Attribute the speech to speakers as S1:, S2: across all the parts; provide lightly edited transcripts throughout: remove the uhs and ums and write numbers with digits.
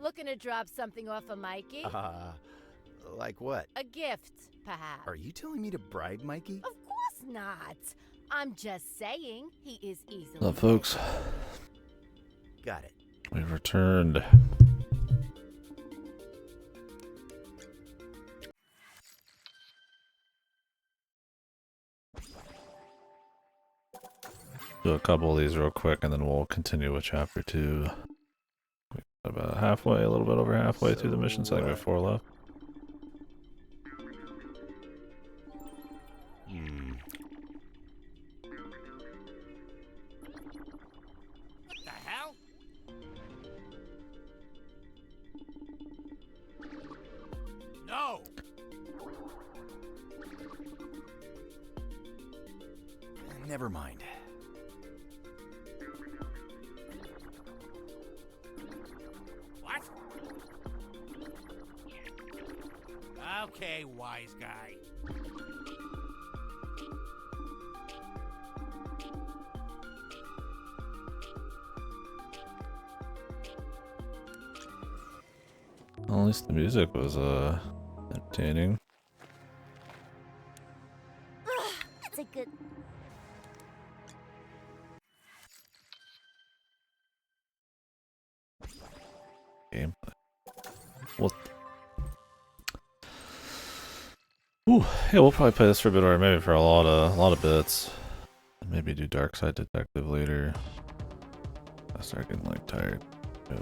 S1: Looking to drop something off of Mikey?
S2: Like what?
S1: A gift, perhaps.
S2: Are you telling me to bribe Mikey?
S1: Of course not. I'm just saying he is easily.
S3: What's up, folks?
S2: Got it.
S3: We've returned. Do a couple of these real quick, and then we'll continue with chapter 2. About halfway, a little bit over halfway through the mission, so I think we have 4 left.
S4: What the hell? No!
S2: Never mind.
S4: What? Okay, wise guy.
S3: Well, at least the music was entertaining.
S1: That's a good.
S3: Gameplay. What? Ooh, yeah, we'll probably play this for a bit, or maybe for a lot of bits. Maybe do Dark Side Detective later. I start getting like tired. Yeah.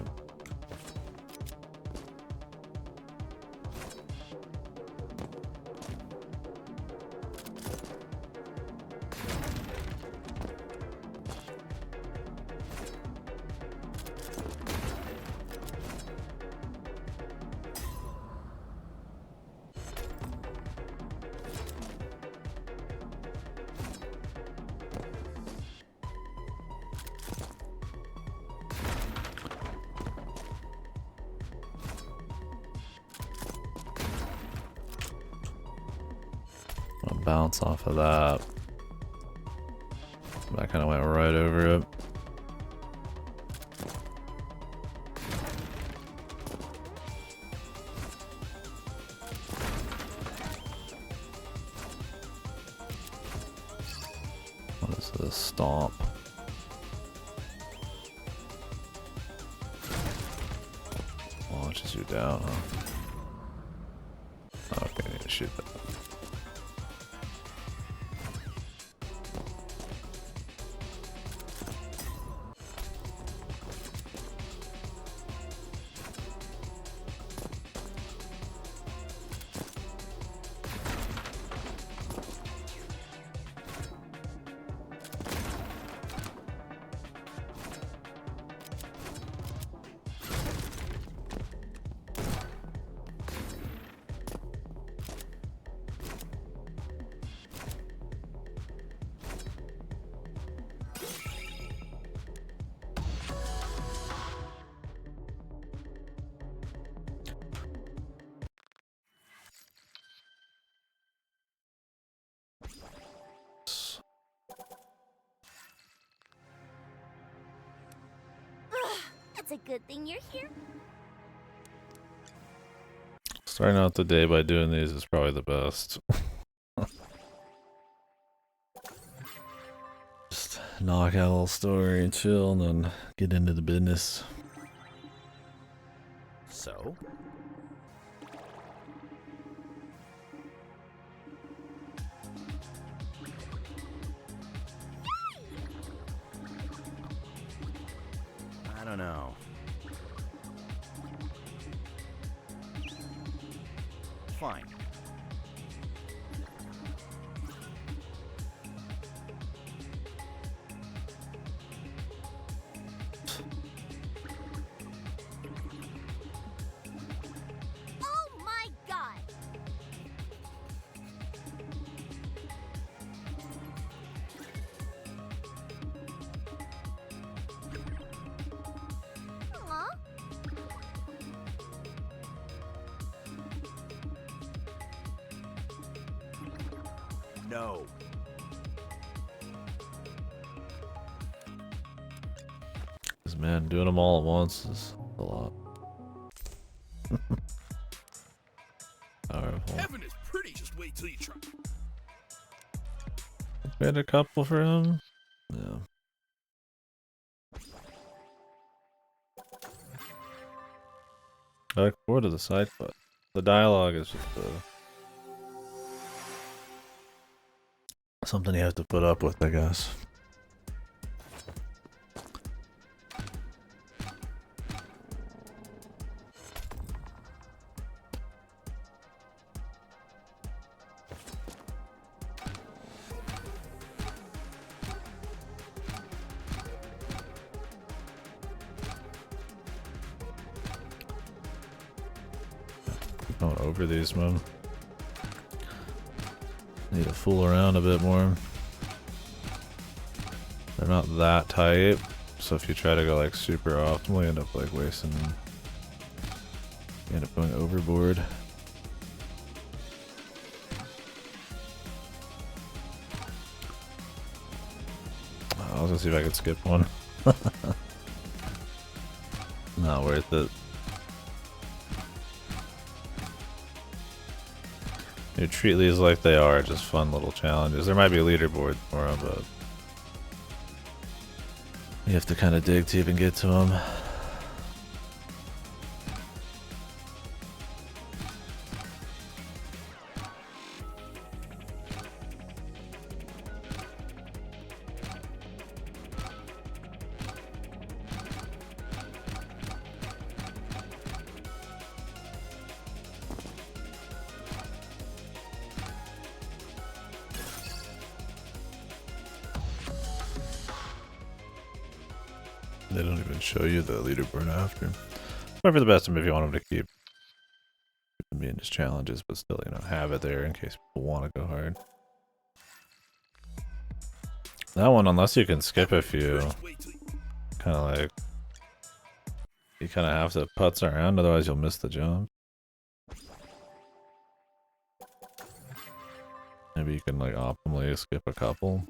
S3: I'll bounce off of that. That kind of went right over it. What is this? Stomp. Launches you down, huh? Okay, I need to shoot that.
S1: It's a good thing you're here.
S3: Starting out the day by doing these is probably the best. Just knock out a little story and chill, and then get into the business.
S2: So? I don't know. Fine.
S1: Oh my god! Aw.
S2: No.
S3: Cause man, doing them all at once is a lot. Powerful.
S5: Heaven is pretty. Just wait till you try.
S3: We had a couple for him. Yeah. I look forward to the side quest. The dialogue is just something you have to put up with, I guess. Going over these, man. Need to fool around a bit more. They're not that tight, so if you try to go like super optimal, you end up like wasting. You end up going overboard. I was gonna see if I could skip one. Not worth it. You treat these like they are just fun little challenges. There might be a leaderboard for them, but you have to kind of dig to even get to them. They don't even show you the leaderboard after. But for the best of them if you want them to keep them being just challenges, but still, you know, have it there in case people want to go hard. That one, unless you can skip a few, kind of like, you kind of have to putz around, otherwise you'll miss the jump. Maybe you can like optimally skip a couple.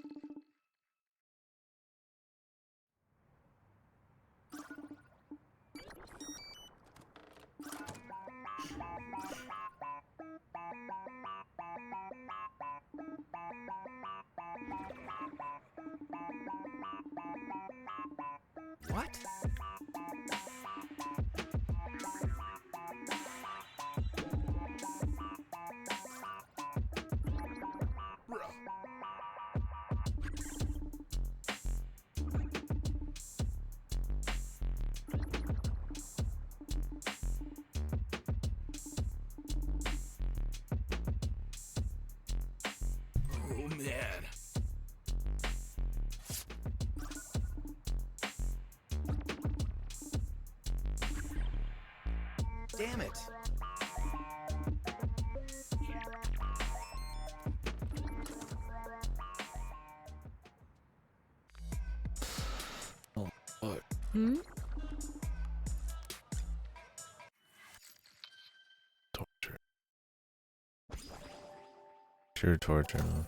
S2: What?
S5: Oh man.
S2: Damn it.
S3: Oh, fuck. Torture. Pure torture, man.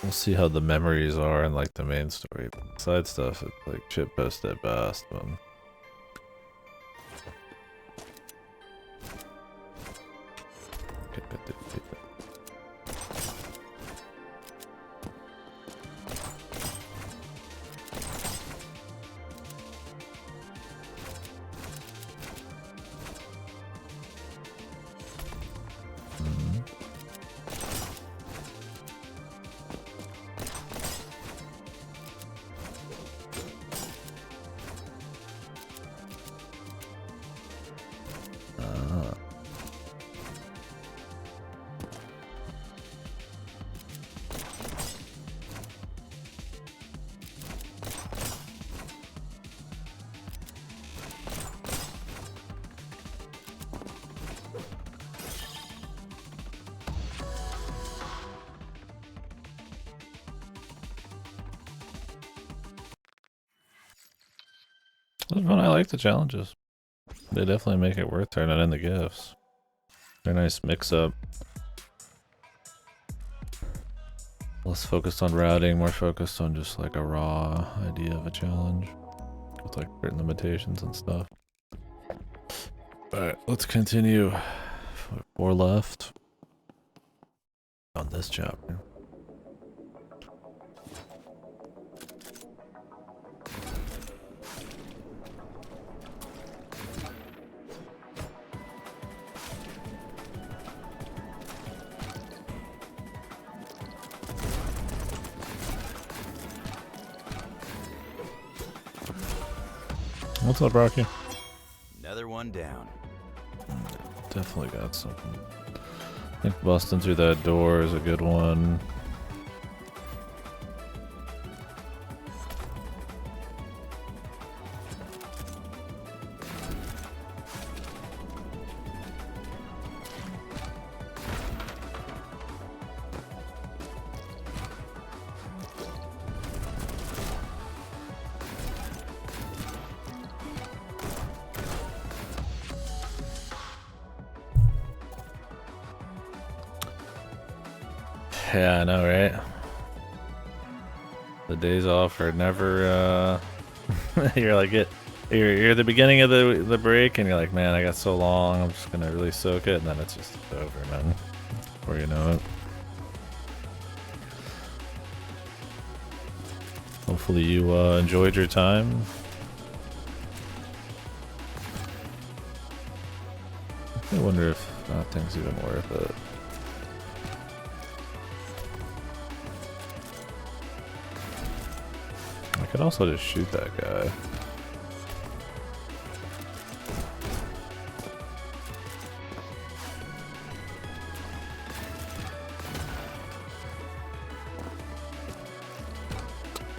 S3: We'll see how the memories are in like the main story. But side stuff, it's like shitpost at best, man. Okay, good. It was fun. I like the challenges. They definitely make it worth turning in the gifts. They're a nice mix up. A Less focused on routing, more focused on just like a raw idea of a challenge with like certain limitations and stuff. Alright, let's continue. 4 left on this chapter. What's up, Rocky?
S2: Another one down.
S3: Definitely got something. I think busting through that door is a good one. Yeah, I know, right? The days off are never, you're like you're at the beginning of the break and you're like, man, I got so long, I'm just gonna really soak it, and then it's just over, man. Before you know it. Hopefully you enjoyed your time. I wonder if that thing's even worth it. I could also just shoot that guy.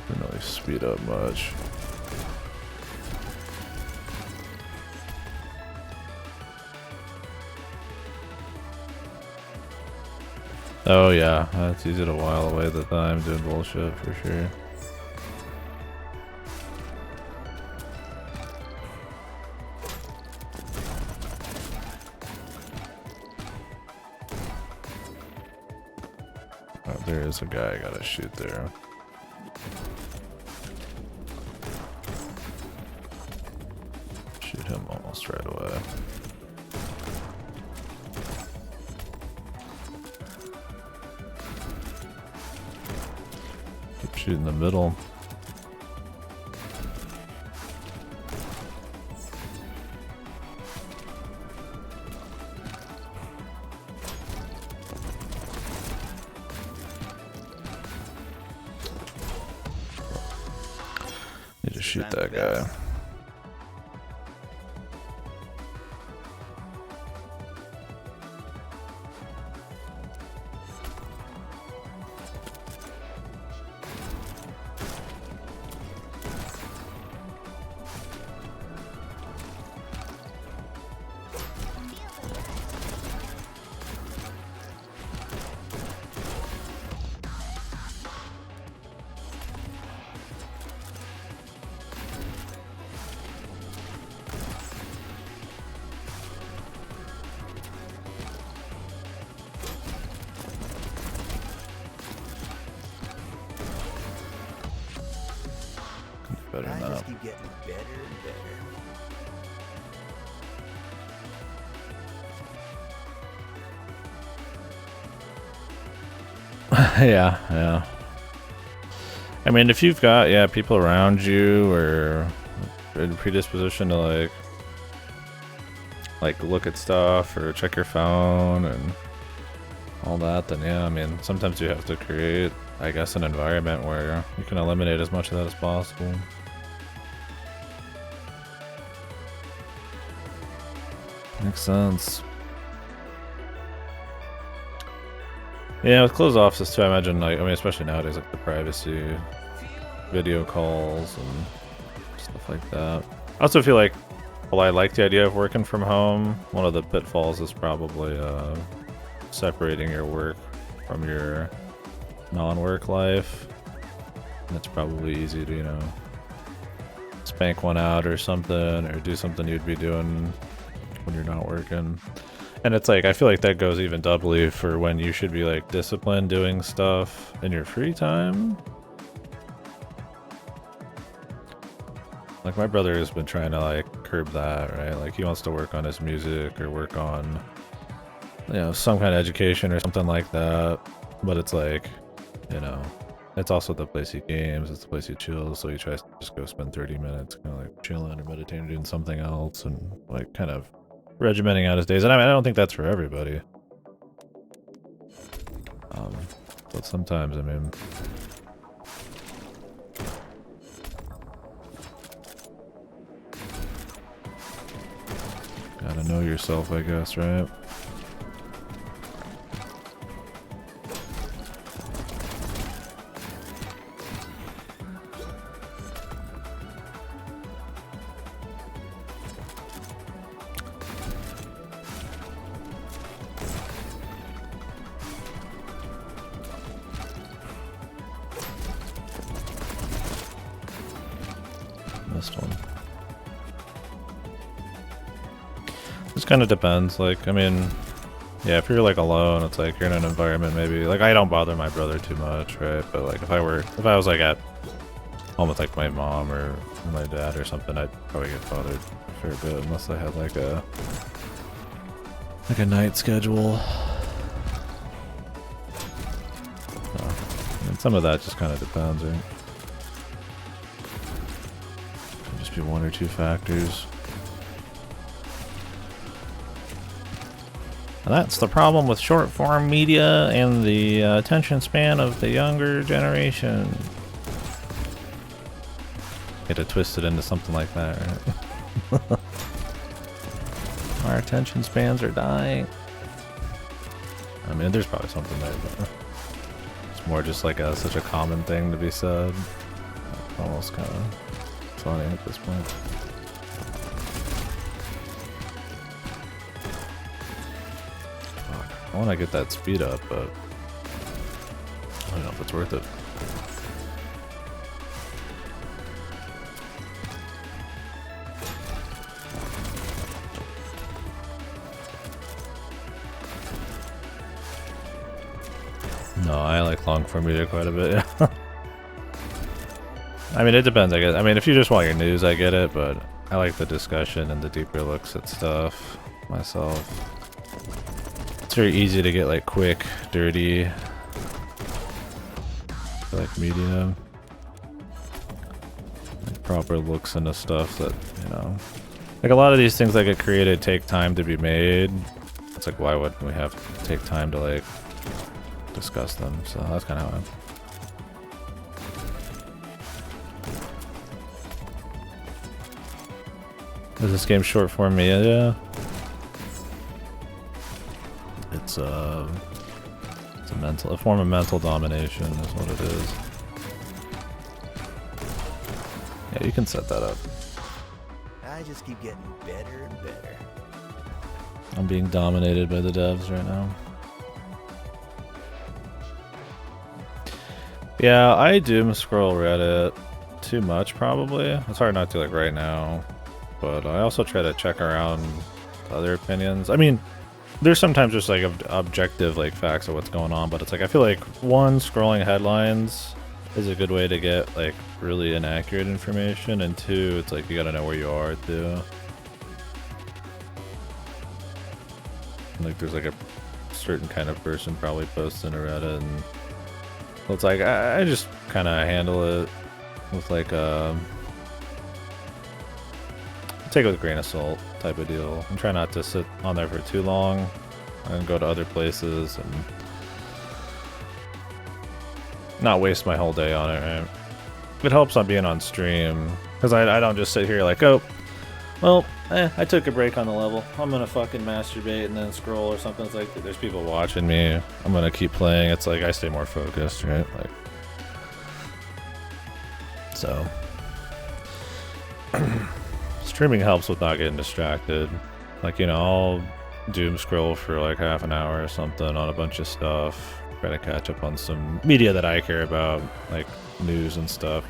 S3: Didn't really speed up much. Oh yeah, that's easy to while away the time doing bullshit for sure. There is a guy I gotta shoot there. Shoot him almost right away. Keep shooting the middle. Need to shoot that guy. Better
S2: I
S3: not.
S2: just keep getting better and better.
S3: Yeah. I mean, if you've got, people around you or a predisposition to like look at stuff or check your phone and all that, then yeah, I mean, sometimes you have to create, I guess, an environment where you can eliminate as much of that as possible. Makes sense. Yeah, with closed offices too, I imagine, like, I mean, especially nowadays, like the privacy, video calls, and stuff like that. I also feel like, while I like the idea of working from home, one of the pitfalls is probably separating your work from your non-work life. And it's probably easy to, spank one out or something, or do something you'd be doing when you're not working. And it's like, I feel like that goes even doubly for when you should be like disciplined doing stuff in your free time. Like my brother has been trying to like curb that, right? Like he wants to work on his music or work on, you know, some kind of education or something like that. But it's like, you know, it's also the place he games, it's the place he chills. So he tries to just go spend 30 minutes kind of like chilling or meditating, doing something else, and like kind of regimenting out his days. And I mean, I don't think that's for everybody. But sometimes, I mean, gotta know yourself, I guess, right? Missed one. Just kind of depends. Like, I mean, yeah, if you're like alone, it's like you're in an environment maybe. Like, I don't bother my brother too much, right? But like, if I was like at home with like my mom or my dad or something, I'd probably get bothered a fair bit unless I had like a night schedule. And some of that just kind of depends, right? Could just be one or two factors. And that's the problem with short form media and the attention span of the younger generation. Get it twisted into something like that, right? Our attention spans are dying. I mean, there's probably something there, but it's more just like such a common thing to be said. Almost kind of funny at this point. I want to get that speed up, but I don't know if it's worth it. No, I like long form media quite a bit, yeah. I mean, it depends, I guess. I mean, if you just want your news, I get it, but I like the discussion and the deeper looks at stuff myself. It's very easy to get like quick, dirty, like media, like proper looks into stuff that, you know, like a lot of these things that get created take time to be made. It's like, why wouldn't we have to take time to like discuss them? So that's kind of how Is this game short form media? It's a form of mental domination is what it is. Yeah, you can set that up.
S2: I just keep getting better and better.
S3: I'm being dominated by the devs right now. Yeah, I doom scroll Reddit too much probably. It's hard not to like right now, but I also try to check around other opinions. I mean, there's sometimes just like objective like facts of what's going on, but it's like I feel like one, scrolling headlines is a good way to get like really inaccurate information, and two, it's like you gotta know where you are too. Like there's like a certain kind of person probably posting a Reddit, and so it's like I just kind of handle it with like take it with a grain of salt type of deal, and try not to sit on there for too long and go to other places and not waste my whole day on it, right? It helps on being on stream, because I don't just sit here like, oh, well, I took a break on the level, I'm gonna fucking masturbate and then scroll or something. It's like, there's people watching me, I'm gonna keep playing. It's like I stay more focused, right? Like, so streaming helps with not getting distracted. Like, you know, I'll doom scroll for like half an hour or something on a bunch of stuff, try to catch up on some media that I care about, like news and stuff.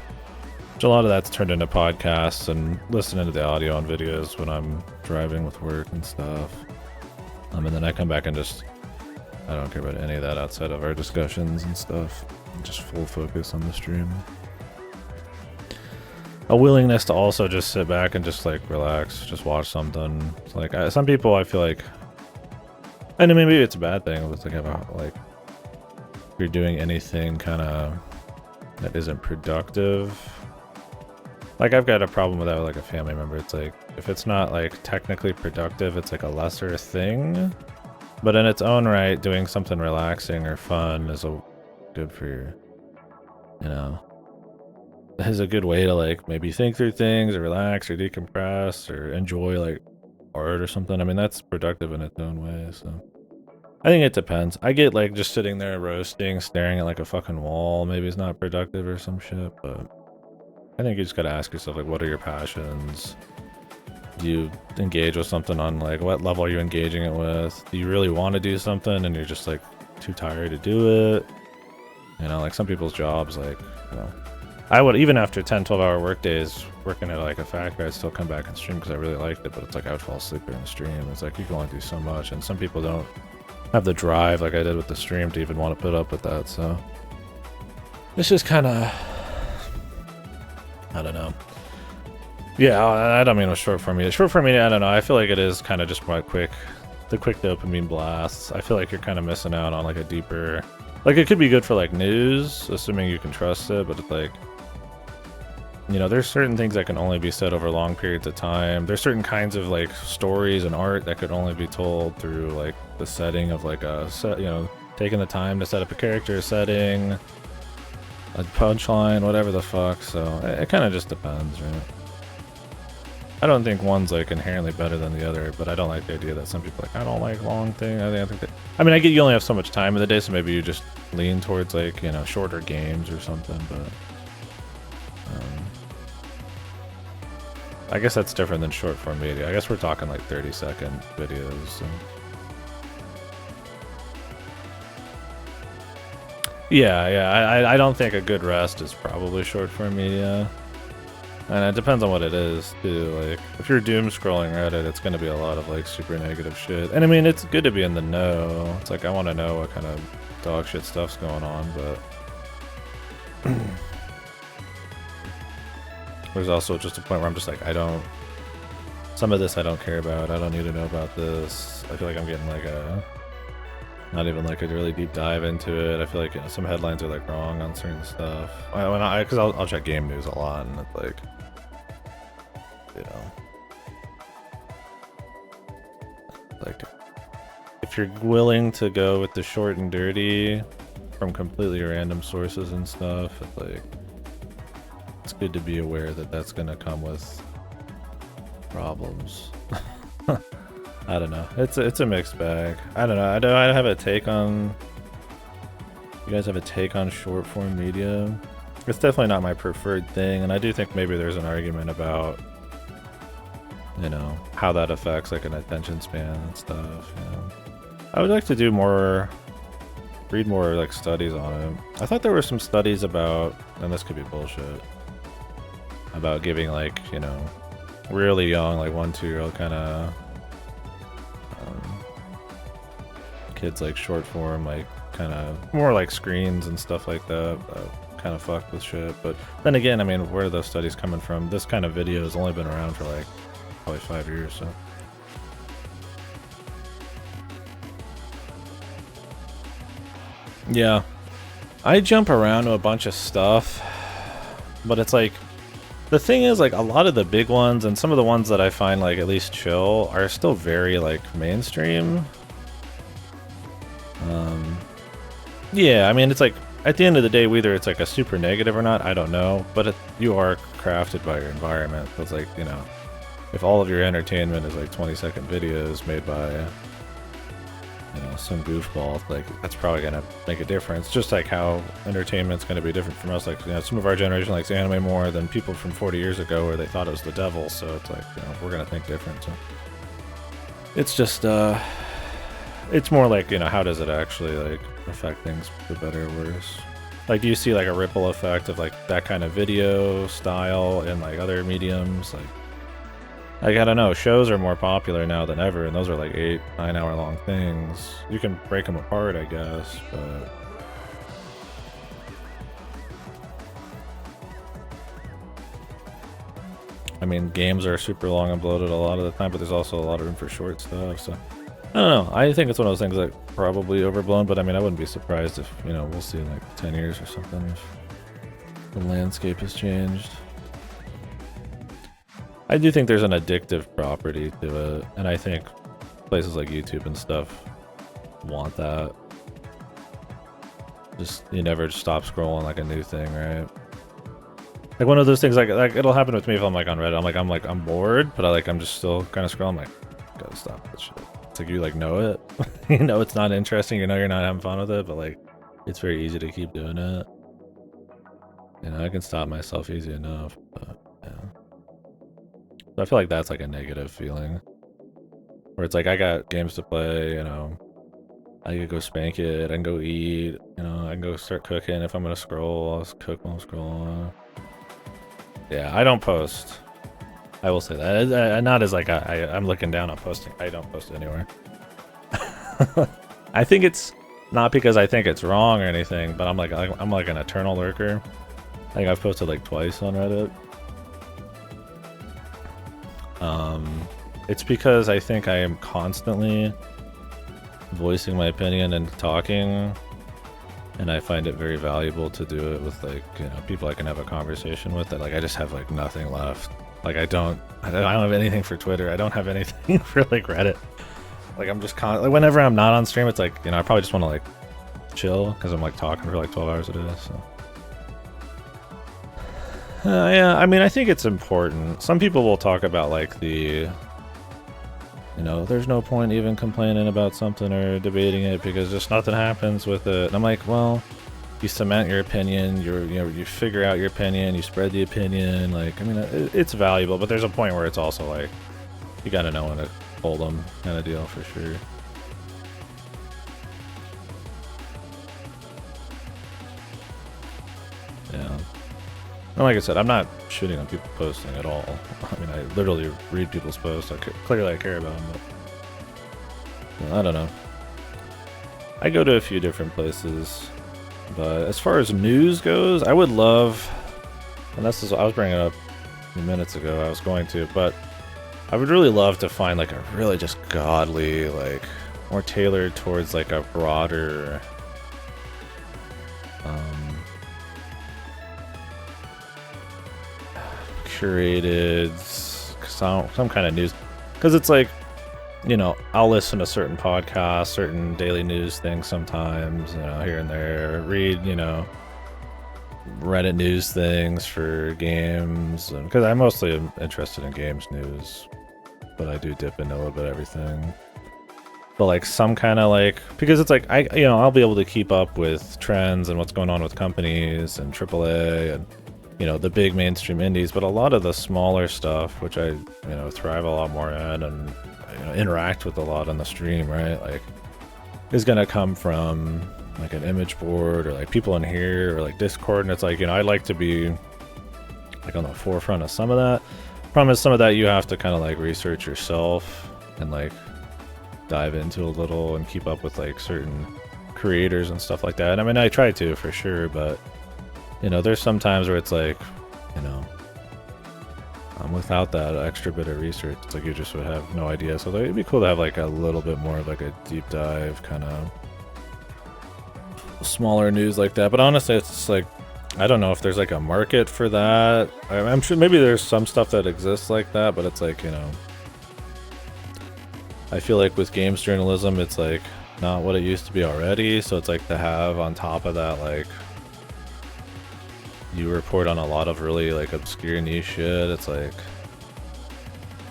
S3: Which a lot of that's turned into podcasts and listening to the audio and videos when I'm driving with work and stuff. And then I come back and just, I don't care about any of that outside of our discussions and stuff. Just full focus on the stream. A willingness to also just sit back and just like relax, just watch something. It's like some people I feel like, and maybe it's a bad thing, but it's like if you're doing anything kind of that isn't productive. Like I've got a problem with that with like a family member. It's like if it's not like technically productive, it's like a lesser thing. But in its own right, doing something relaxing or fun is good for your, you know, is a good way to like maybe think through things or relax or decompress or enjoy like art or something. I mean, that's productive in its own way. So I think it depends. I get like just sitting there roasting, staring at like a fucking wall. Maybe it's not productive or some shit, but I think you just gotta ask yourself like, what are your passions? Do you engage with something on like what level are you engaging it with? Do you really want to do something and you're just like too tired to do it? You know, like some people's jobs, like, you know, I would, even after 10-12 hour work days working at like a factory, I'd still come back and stream because I really liked it, but it's like I would fall asleep during the stream. It's like you can only do so much, and some people don't have the drive like I did with the stream to even want to put up with that. So it's just kind of, I don't know. Yeah, I don't mean it was short form media. Short form media, I don't know. I feel like it is kind of just quite quick. The quick dopamine blasts. I feel like you're kind of missing out on like a deeper, like it could be good for like news, assuming you can trust it, but it's like, you know, there's certain things that can only be said over long periods of time. There's certain kinds of like stories and art that could only be told through like the setting of like a set, you know, taking the time to set up a character setting, a punchline, whatever the fuck. So it kind of just depends, right? I don't think one's like inherently better than the other, but I don't like the idea that some people are like, I don't like long thing. I think that, I mean, I get you only have so much time in the day, so maybe you just lean towards like, you know, shorter games or something, but I guess that's different than short form media. I guess we're talking like 30-second videos. So. Yeah, I don't think a good rest is probably short form media. And it depends on what it is, too. Like, if you're doom scrolling Reddit, it's going to be a lot of, like, super negative shit. And, I mean, it's good to be in the know. It's like, I want to know what kind of dog shit stuff's going on, but... There's also just a point where I'm just like, some of this I don't care about. I don't need to know about this. I feel like I'm getting, like, not even, like, a really deep dive into it. I feel like, you know, some headlines are, like, wrong on certain stuff. Because I'll check game news a lot, and it's like... You know, like if you're willing to go with the short and dirty from completely random sources and stuff, it's like it's good to be aware that that's gonna come with problems. I don't know. It's a mixed bag. I don't know. I have a take on. You guys have a take on short form media? It's definitely not my preferred thing, and I do think maybe there's an argument about, you know, how that affects like an attention span and stuff. You know, I would like to do more, read more like studies on it. I thought there were some studies about, and this could be bullshit, about giving like, you know, really young, like 1-2-year-old kind of kids like short form, like kind of more like screens and stuff like that. Kind of fucked with shit. But then again, I mean, where are those studies coming from? This kind of video has only been around for like probably 5 years, so. Yeah, I jump around to a bunch of stuff, but it's like, the thing is, like, a lot of the big ones and some of the ones that I find like at least chill are still very like mainstream. Yeah, I mean, it's like, at the end of the day, whether it's like a super negative or not, I don't know, but you are crafted by your environment. So it's like, you know, if all of your entertainment is like 20-second videos made by, you know, some goofball, like, that's probably gonna make a difference. Just like how entertainment's gonna be different from us. Like, you know, some of our generation likes anime more than people from 40 years ago where they thought it was the devil, so it's like, you know, we're gonna think different. So it's just, it's more like, you know, how does it actually like affect things for better or worse? Like, do you see like a ripple effect of like that kind of video style in like other mediums? Like, Like, I don't know, shows are more popular now than ever, and those are like 8-9 hour long things. You can break them apart, I guess, but I mean, games are super long and bloated a lot of the time, but there's also a lot of room for short stuff, so I don't know. I think it's one of those things that probably overblown, but I mean, I wouldn't be surprised if, you know, we'll see in like 10 years or something if the landscape has changed. I do think there's an addictive property to it, and I think places like YouTube and stuff want that. Just, you never stop scrolling like a new thing, right? Like one of those things, like it'll happen with me if I'm like on Reddit. I'm bored, but I'm just still kind of scrolling. I'm like, gotta stop this shit. It's like you like know it, you know it's not interesting. You know you're not having fun with it, but like it's very easy to keep doing it. You know, I can stop myself easy enough, but yeah. So I feel like that's like a negative feeling, where it's like I got games to play. You know, I could go spank it. I can go eat. You know, I can go start cooking. If I'm gonna scroll, I'll cook while I'm scrolling. Yeah, I don't post. I will say that. Not as like I'm looking down on posting. I don't post anywhere. I think it's not because I think it's wrong or anything, but I'm like an eternal lurker. I think I've posted like twice on Reddit. It's because I think I am constantly voicing my opinion and talking, and I find it very valuable to do it with like, you know, people I can have a conversation with. That like I just have like nothing left. Like I don't have anything for Twitter. I don't have anything for like Reddit. Like I'm just like, whenever I'm not on stream, it's like, you know, I probably just want to like chill because I'm like talking for like 12 hours a day. So yeah, I mean, I think it's important. Some people will talk about like the, you know, there's no point even complaining about something or debating it because just nothing happens with it. And I'm like, well, you cement your opinion, you figure out your opinion, you spread the opinion. Like, I mean, it's valuable, but there's a point where it's also like, you got to know when to hold them, kind of deal for sure. Yeah. And like I said, I'm not shitting on people posting at all. I mean, I literally read people's posts. Clearly I care about them, but I don't know. I go to a few different places, but as far as news goes, I would love, and this is, I was bringing it up a few minutes ago, I was going to, but I would really love to find like a really just godly, like more tailored towards like a broader, curated some kind of news, because it's like, you know, I'll listen to certain podcasts, certain daily news things sometimes, you know, here and there, read, you know, Reddit news things for games, because I mostly am interested in games news, but I do dip into a little bit of everything. But like some kind of like, because it's like I'll be able to keep up with trends and what's going on with companies and AAA and, you know, the big mainstream indies, but a lot of the smaller stuff, which I, you know, thrive a lot more in and, you know, interact with a lot on the stream, right? Like, is gonna come from like an image board or like people in here or like Discord, and it's like, you know, I'd like to be like on the forefront of some of that. Problem is, some of that you have to kind of like research yourself and like dive into a little and keep up with like certain creators and stuff like that. I mean, I try to for sure, but you know, there's some times where it's like, you know, without that extra bit of research, it's like you just would have no idea. So it'd be cool to have like a little bit more of like a deep dive kind of smaller news like that. But honestly, it's just like, I don't know if there's like a market for that. I'm sure maybe there's some stuff that exists like that, but it's like, you know, I feel like with games journalism, it's like not what it used to be already. So it's like to have on top of that, like, you report on a lot of really like obscure niche shit. It's like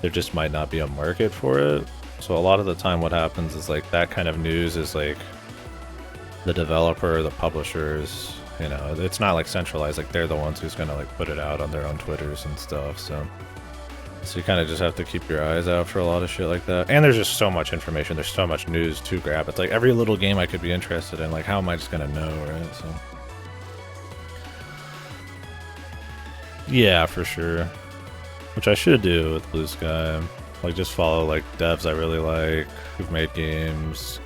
S3: there just might not be a market for it. So a lot of the time what happens is like that kind of news is like the developer, the publishers, you know, it's not like centralized, like they're the ones who's gonna like put it out on their own Twitters and stuff. So you kind of just have to keep your eyes out for a lot of shit like that. And there's just so much information, there's so much news to grab. It's like every little game I could be interested in, like how am I just gonna know, right? So yeah, for sure. which I should do with Blue Sky. Like, just follow, like, devs I really like, who've made games.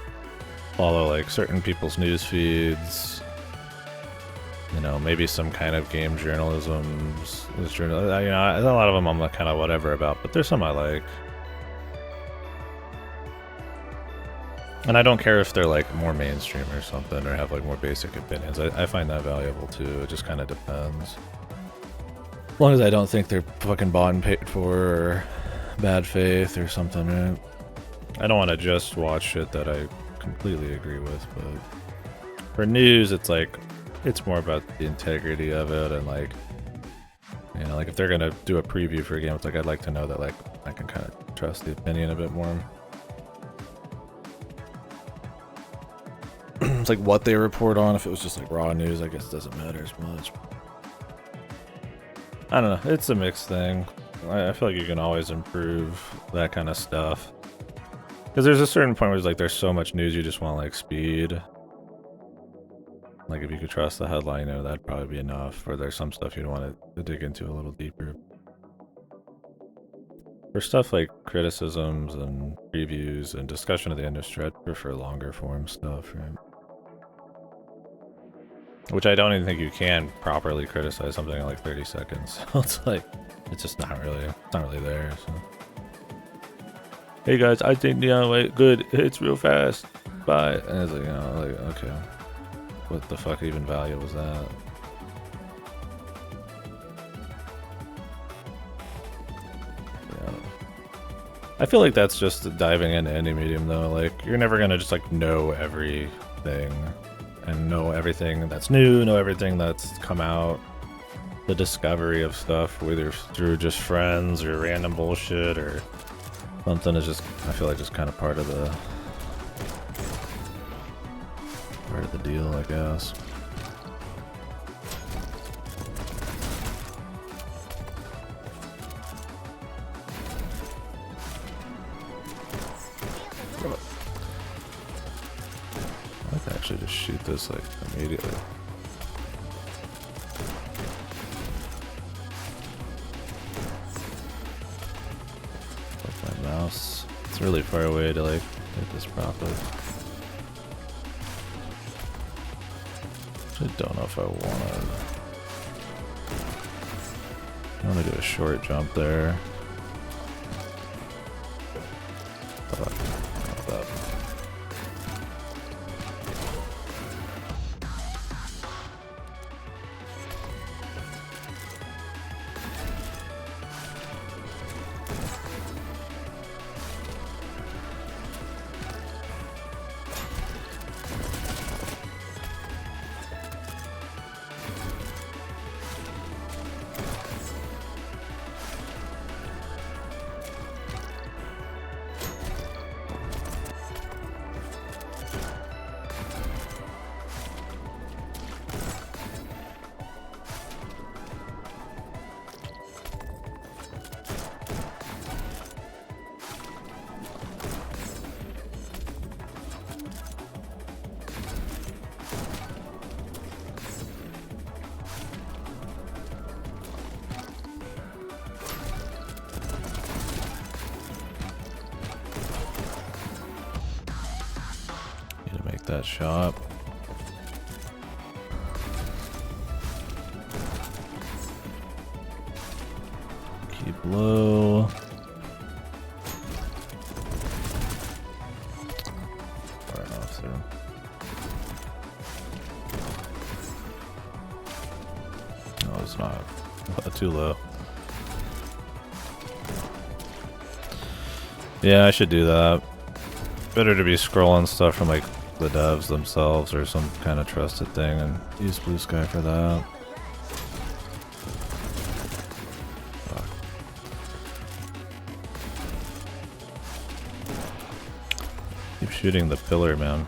S3: Follow, like, certain people's news feeds. You know, maybe some kind of game journalism. You know, a lot of them I'm, like, kind of whatever about, but there's some I like. And I don't care if they're, like, more mainstream or something, or have, like, more basic opinions. I find that valuable, too. It just kind of depends. As long as I don't think they're fucking bought and paid for, or bad faith or something, right? I don't want to just watch shit that I completely agree with, but for news, it's like, it's more about the integrity of it, and like, you know, like if they're gonna do a preview for a game, it's like, I'd like to know that, like, I can kind of trust the opinion a bit more. It's like what they report on. If it was just like raw news, I guess it doesn't matter as much. I don't know, it's a mixed thing. I feel like you can always improve that kind of stuff. Because there's a certain point where it's like there's so much news you just want like speed. Like if you could trust the headline, you know, that'd probably be enough. Or there's some stuff you'd want to dig into a little deeper. For stuff like criticisms and previews and discussion of the industry, I'd prefer longer form stuff, right? Which I don't even think you can properly criticize something in like 30 seconds. So it's like, it's just not really there. So. Hey guys, I think wait, good, it's real fast. Bye. And it's like, you know, like, okay, what the fuck even value was that? Yeah. I feel like that's just diving into any medium though. Like, you're never gonna just like know everything and know everything that's new, know everything that's come out. The discovery of stuff, whether through just friends or random bullshit or something, is just, I feel like, just kind of part of the deal, I guess. I could actually just shoot this like immediately. Fuck my mouse. It's really far away to like hit this properly. I don't know if I want to do a short jump there. Fuck. Not that. That shot. Keep low. Far enough there. No, it's not. Too low. Yeah, I should do that. Better to be scrolling stuff from like the devs themselves or some kind of trusted thing, and use Blue Sky for that. Fuck. Keep shooting the pillar, man.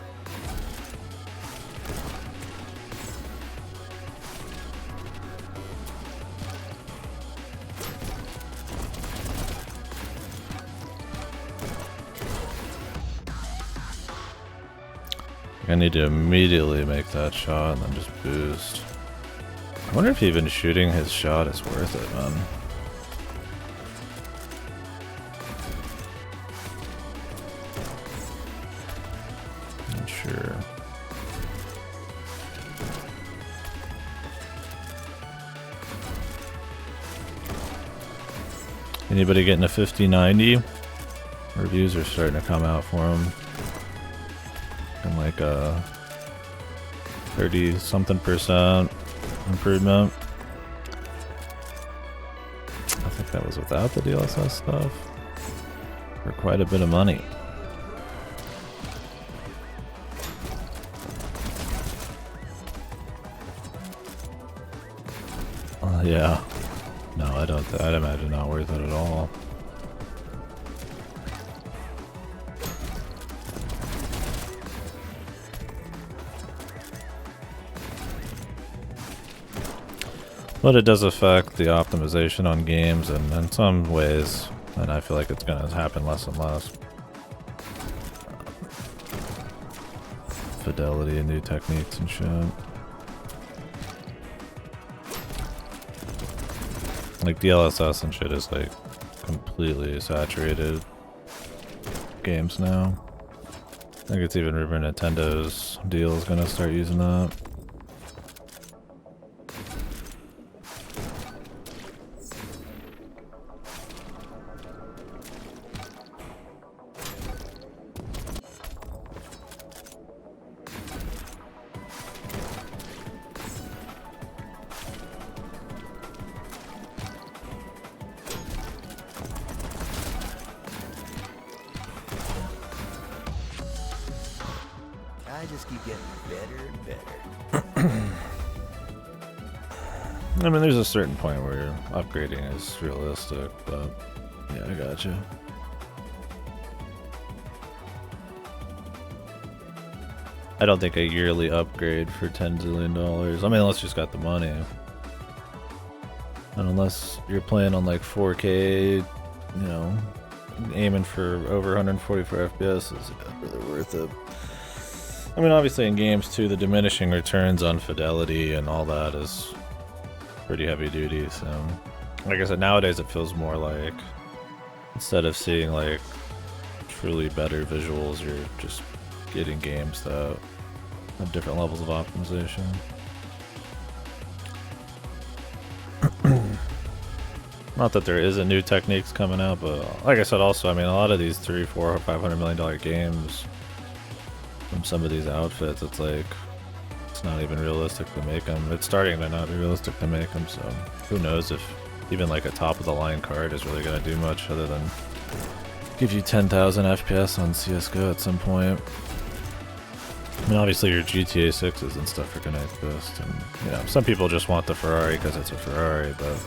S3: I need to immediately make that shot and then just boost. I wonder if even shooting his shot is worth it, man. Anybody getting a 5090? Reviews are starting to come out for them. And like a 30-something% improvement. I think that was without the DLSS stuff. For quite a bit of money. Yeah. No, I'd imagine not worth it at all. But it does affect the optimization on games, and in some ways, and I feel like it's gonna happen less and less. Fidelity and new techniques and shit. Like DLSS and shit is like completely saturated games now. I think it's even rumored Nintendo's deal is gonna start using that.
S2: I just keep getting better and better.
S3: I mean, there's a certain point where upgrading is realistic, but yeah, I gotcha. I don't think a yearly upgrade for $10 zillion. I mean, unless you just got the money. And unless you're playing on like 4K, you know, aiming for over 144 FPS is really worth it. I mean, obviously in games too, the diminishing returns on fidelity and all that is pretty heavy duty. So, like I said, nowadays it feels more like instead of seeing like truly better visuals, you're just getting games that have different levels of optimization. Not that there isn't new techniques coming out, but like I said, also, I mean, a lot of these $300, $400, $500 million games from some of these outfits, it's like it's not even realistic to make them. It's starting to not be realistic to make them, so who knows if even like a top of the line card is really going to do much other than give you 10,000 FPS on CSGO at some point. I mean, obviously your GTA 6s and stuff are going to exist, and you know, some people just want the Ferrari because it's a Ferrari, but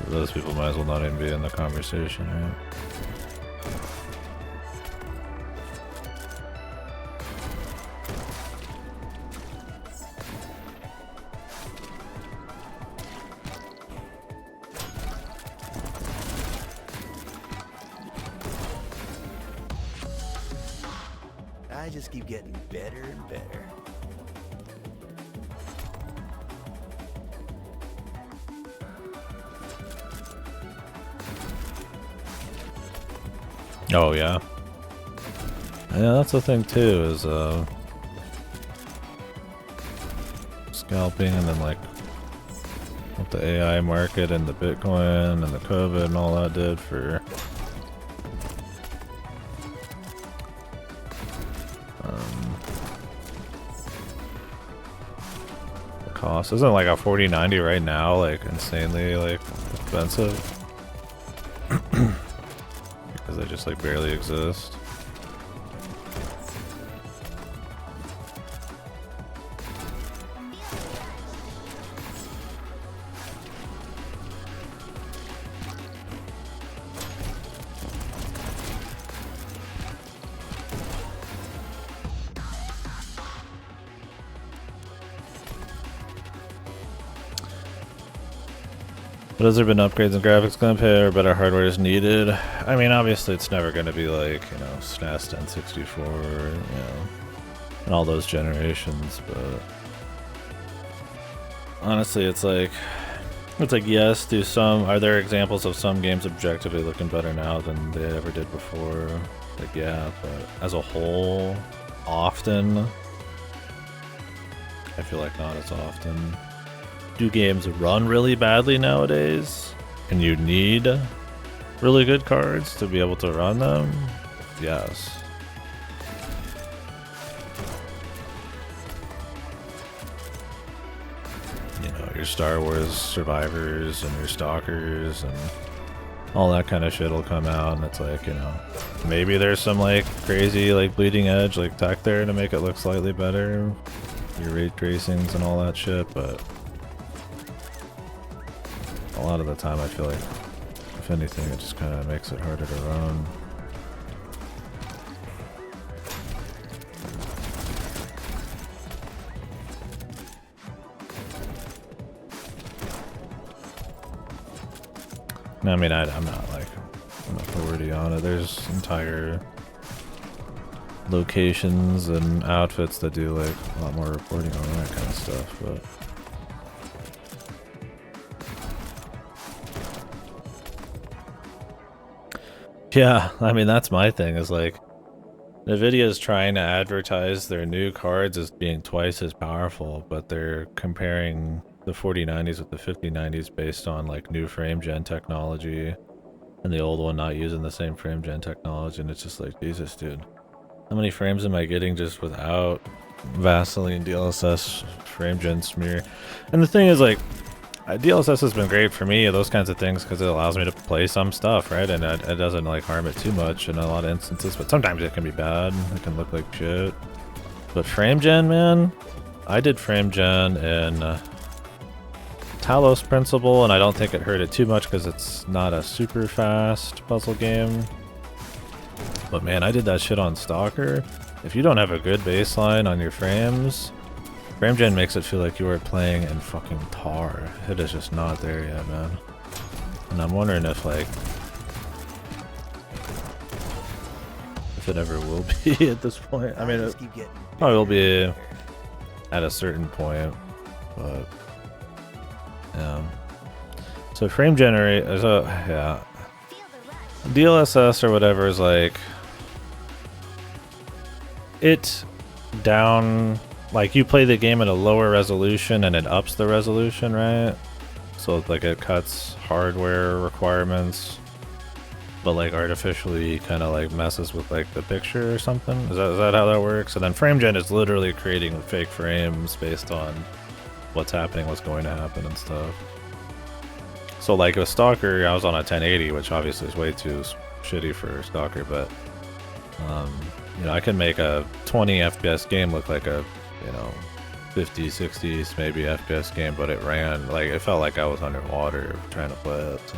S3: those people might as well not even be in the conversation, right?
S2: I just keep getting better and better.
S3: Oh yeah. Yeah, that's the thing too, is scalping, and then like what the AI market and the Bitcoin and the COVID and all that did for the cost. Isn't like a 4090 right now like insanely like expensive? They just like barely exist. But has there been upgrades in graphics gonna pay or better hardware is needed? I mean, obviously it's never gonna be like, you know, SNES 1064 or, you know, and all those generations, but honestly it's like, It's like, yes, are there examples of some games objectively looking better now than they ever did before? Like, yeah, but as a whole, often, I feel like not as often. Do games run really badly nowadays? And you need really good cards to be able to run them? Yes. You know, your Star Wars Survivors and your Stalkers and all that kind of shit will come out, and it's like, you know, maybe there's some like crazy like bleeding edge like tech there to make it look slightly better, your ray tracings and all that shit, but a lot of the time I feel like, if anything, it just kind of makes it harder to run. I mean, I'm not like an authority on it. There's entire locations and outfits that do like a lot more reporting on that kind of stuff, but yeah, I mean, that's my thing, is like, Nvidia's trying to advertise their new cards as being twice as powerful, but they're comparing the 4090s with the 5090s based on like new frame gen technology and the old one not using the same frame gen technology, and it's just like, Jesus, dude. How many frames am I getting just without Vaseline DLSS frame gen smear? And the thing is, like, DLSS has been great for me, those kinds of things, because it allows me to play some stuff, right? And it doesn't like harm it too much in a lot of instances, but sometimes it can be bad. It can look like shit. But frame gen, man, I did frame gen in Talos Principle, and I don't think it hurt it too much because it's not a super fast puzzle game. But man, I did that shit on Stalker. If you don't have a good baseline on your frames, frame gen makes it feel like you are playing in fucking tar. It is just not there yet, man. And I'm wondering if like, if it ever will be at this point. I mean, it
S2: just keep getting
S3: probably will be
S2: better.
S3: at a certain point, but yeah. So frame generate, so yeah, DLSS or whatever is like, it down, like you play the game at a lower resolution and it ups the resolution, right? So like it cuts hardware requirements, but like artificially kind of like messes with like the picture or something. Is that how that works? And then frame gen is literally creating fake frames based on what's happening, what's going to happen and stuff. So like with Stalker, I was on a 1080, which obviously is way too shitty for Stalker, but you know, I can make a 20 FPS game look like a, you know, 50, 60s maybe FPS game, but it ran like, it felt like I was underwater trying to play it. So.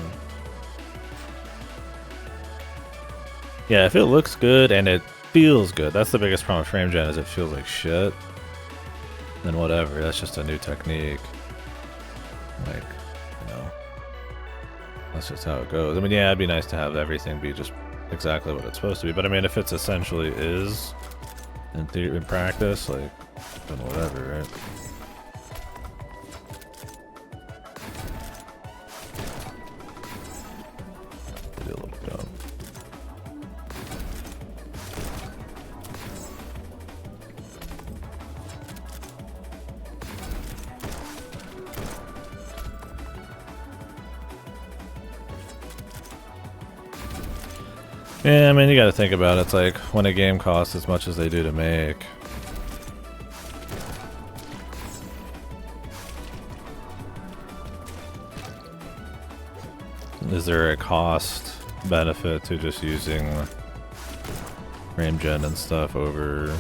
S3: Yeah, if it looks good and it feels good, that's the biggest problem with frame gen, is it feels like shit. Then whatever, that's just a new technique. Like, you know, that's just how it goes. I mean, yeah, it'd be nice to have everything be just exactly what it's supposed to be, but I mean, if it's essentially is in theory, in practice, like, then whatever, right? Maybe a little dumb. Yeah, I mean, you gotta think about it. It's like when a game costs as much as they do to make. Is there a cost benefit to just using frame gen and stuff over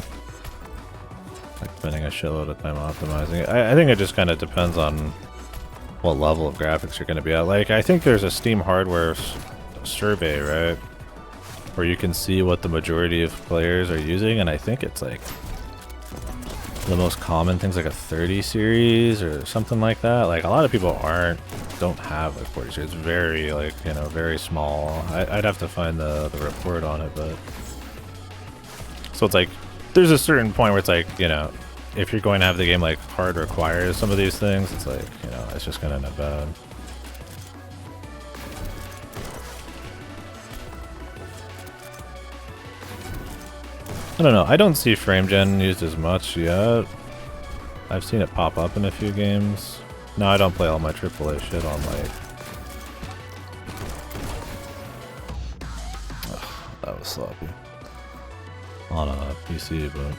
S3: like spending a shitload of time optimizing it? I think it just kind of depends on what level of graphics you're going to be at. Like, I think there's a Steam hardware survey, right? Where you can see what the majority of players are using, and I think it's like the most common things like a 30 series or something like that. Like a lot of people don't have like 40 series. It's very like, you know, very small. I'd have to find the report on it, but so it's like there's a certain point where it's like, you know, if you're going to have the game like hard requires some of these things, it's like, you know, it's just gonna end up bad. I don't know. I don't see frame gen used as much yet. I've seen it pop up in a few games. No, I don't play all my AAA shit on like. Ugh, that was sloppy. On a PC, but.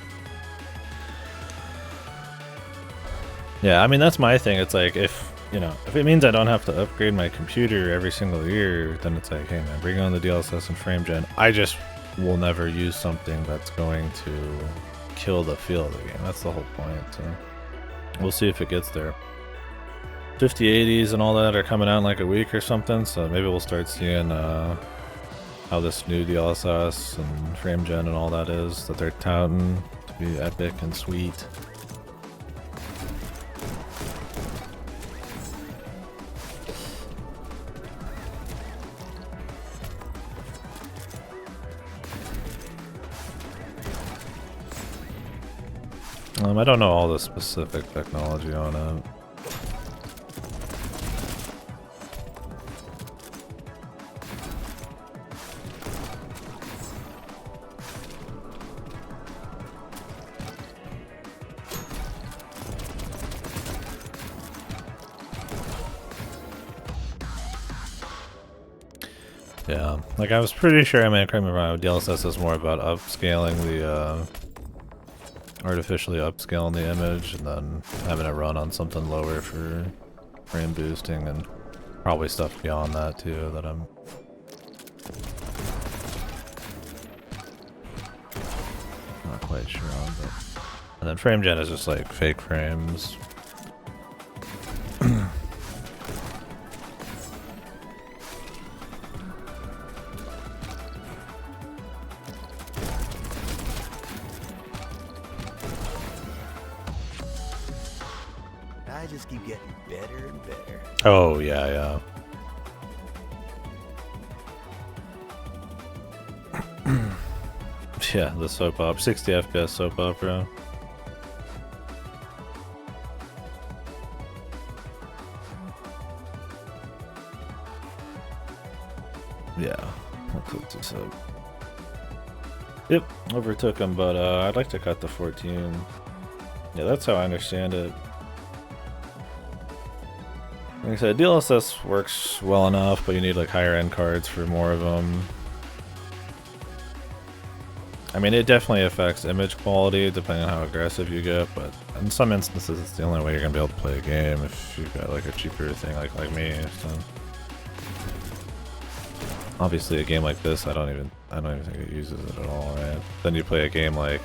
S3: Yeah, I mean, that's my thing. It's like, if it means I don't have to upgrade my computer every single year, then it's like, hey man, bring on the DLSS and frame gen. I just will never use something that's going to kill the feel of the game. That's the whole point. So we'll see if it gets there. 5080s and all that are coming out in like a week or something, so maybe we'll start seeing how this new DLSS and frame gen and all that is that they're touting to be epic and sweet. I don't know all the specific technology on it. Yeah, like I was pretty sure, I mean, correct me if I'm wrong, DLSS is more about upscaling the artificially upscaling the image and then having it run on something lower for frame boosting and probably stuff beyond that too that I'm not quite sure on. But and then frame gen is just like fake frames.
S2: I just keep getting better and better.
S3: Oh yeah. Yeah, the soap opera, 60 FPS soap opera. Yeah, I'll click this up. Yep, overtook him, but I'd like to cut the 14. Yeah, that's how I understand it. Like I said, DLSS works well enough, but you need like higher end cards for more of them. I mean, it definitely affects image quality depending on how aggressive you get, but in some instances, it's the only way you're gonna be able to play a game if you've got like a cheaper thing like me. So. Obviously, a game like this, I don't even think it uses it at all, right? Then you play a game like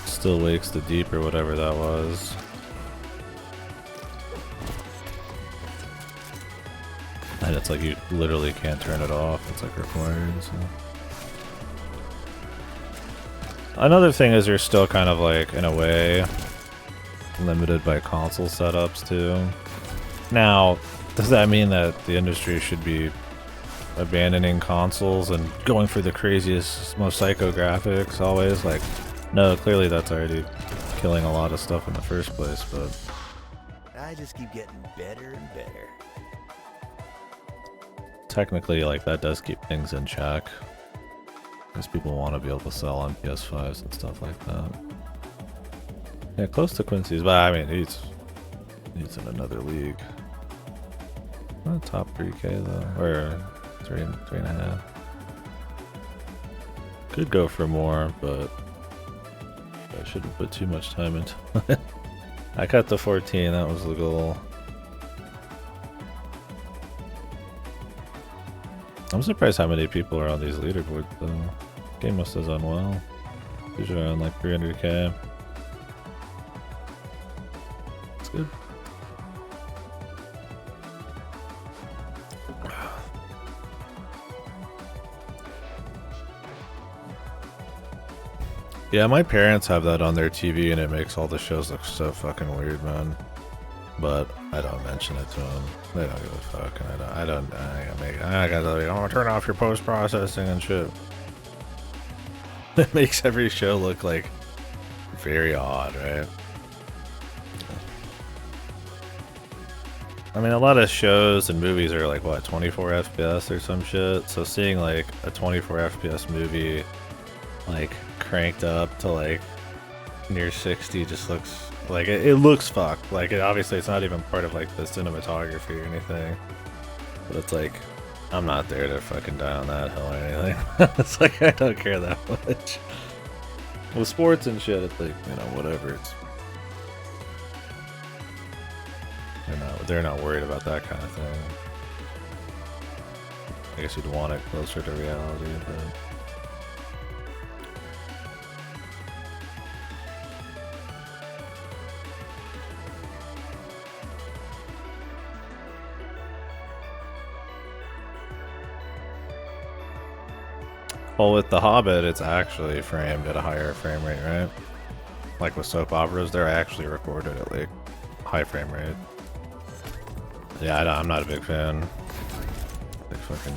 S3: Still Wakes the Deep or whatever that was. And it's like you literally can't turn it off. It's like required. So. Another thing is you're still kind of like, in a way, limited by console setups too. Now, does that mean that the industry should be abandoning consoles and going for the craziest, most psycho graphics always? Like, no, clearly that's already killing a lot of stuff in the first place, but...
S2: I just keep getting better and better.
S3: Technically, like, that does keep things in check. Because people want to be able to sell on PS5s and stuff like that. Yeah, close to Quincy's, but I mean, he's in another league. Not top 3K though, or 3.5. Could go for more, but I shouldn't put too much time into it. I cut the 14, that was the goal. I'm surprised how many people are on these leaderboards though. Game must have done well. Usually around like 300k. It's good. Yeah, my parents have that on their TV and it makes all the shows look so fucking weird, man. But I don't mention it to them. They don't give a fuck. And I gotta turn off your post-processing and shit. It makes every show look like very odd, right? I mean, a lot of shows and movies are like, what, 24 FPS or some shit? So seeing like a 24 FPS movie like cranked up to like near 60 just looks like it looks fucked. Like obviously it's not even part of like the cinematography or anything. But it's like, I'm not there to fucking die on that hill or anything. It's like, I don't care that much. With sports and shit, it's like, you know, whatever. It's they're not worried about that kind of thing. I guess you'd want it closer to reality, but well, with The Hobbit, it's actually framed at a higher frame rate, right? Like with soap operas, they're actually recorded at like high frame rate. Yeah, I'm not a big fan. Like fucking,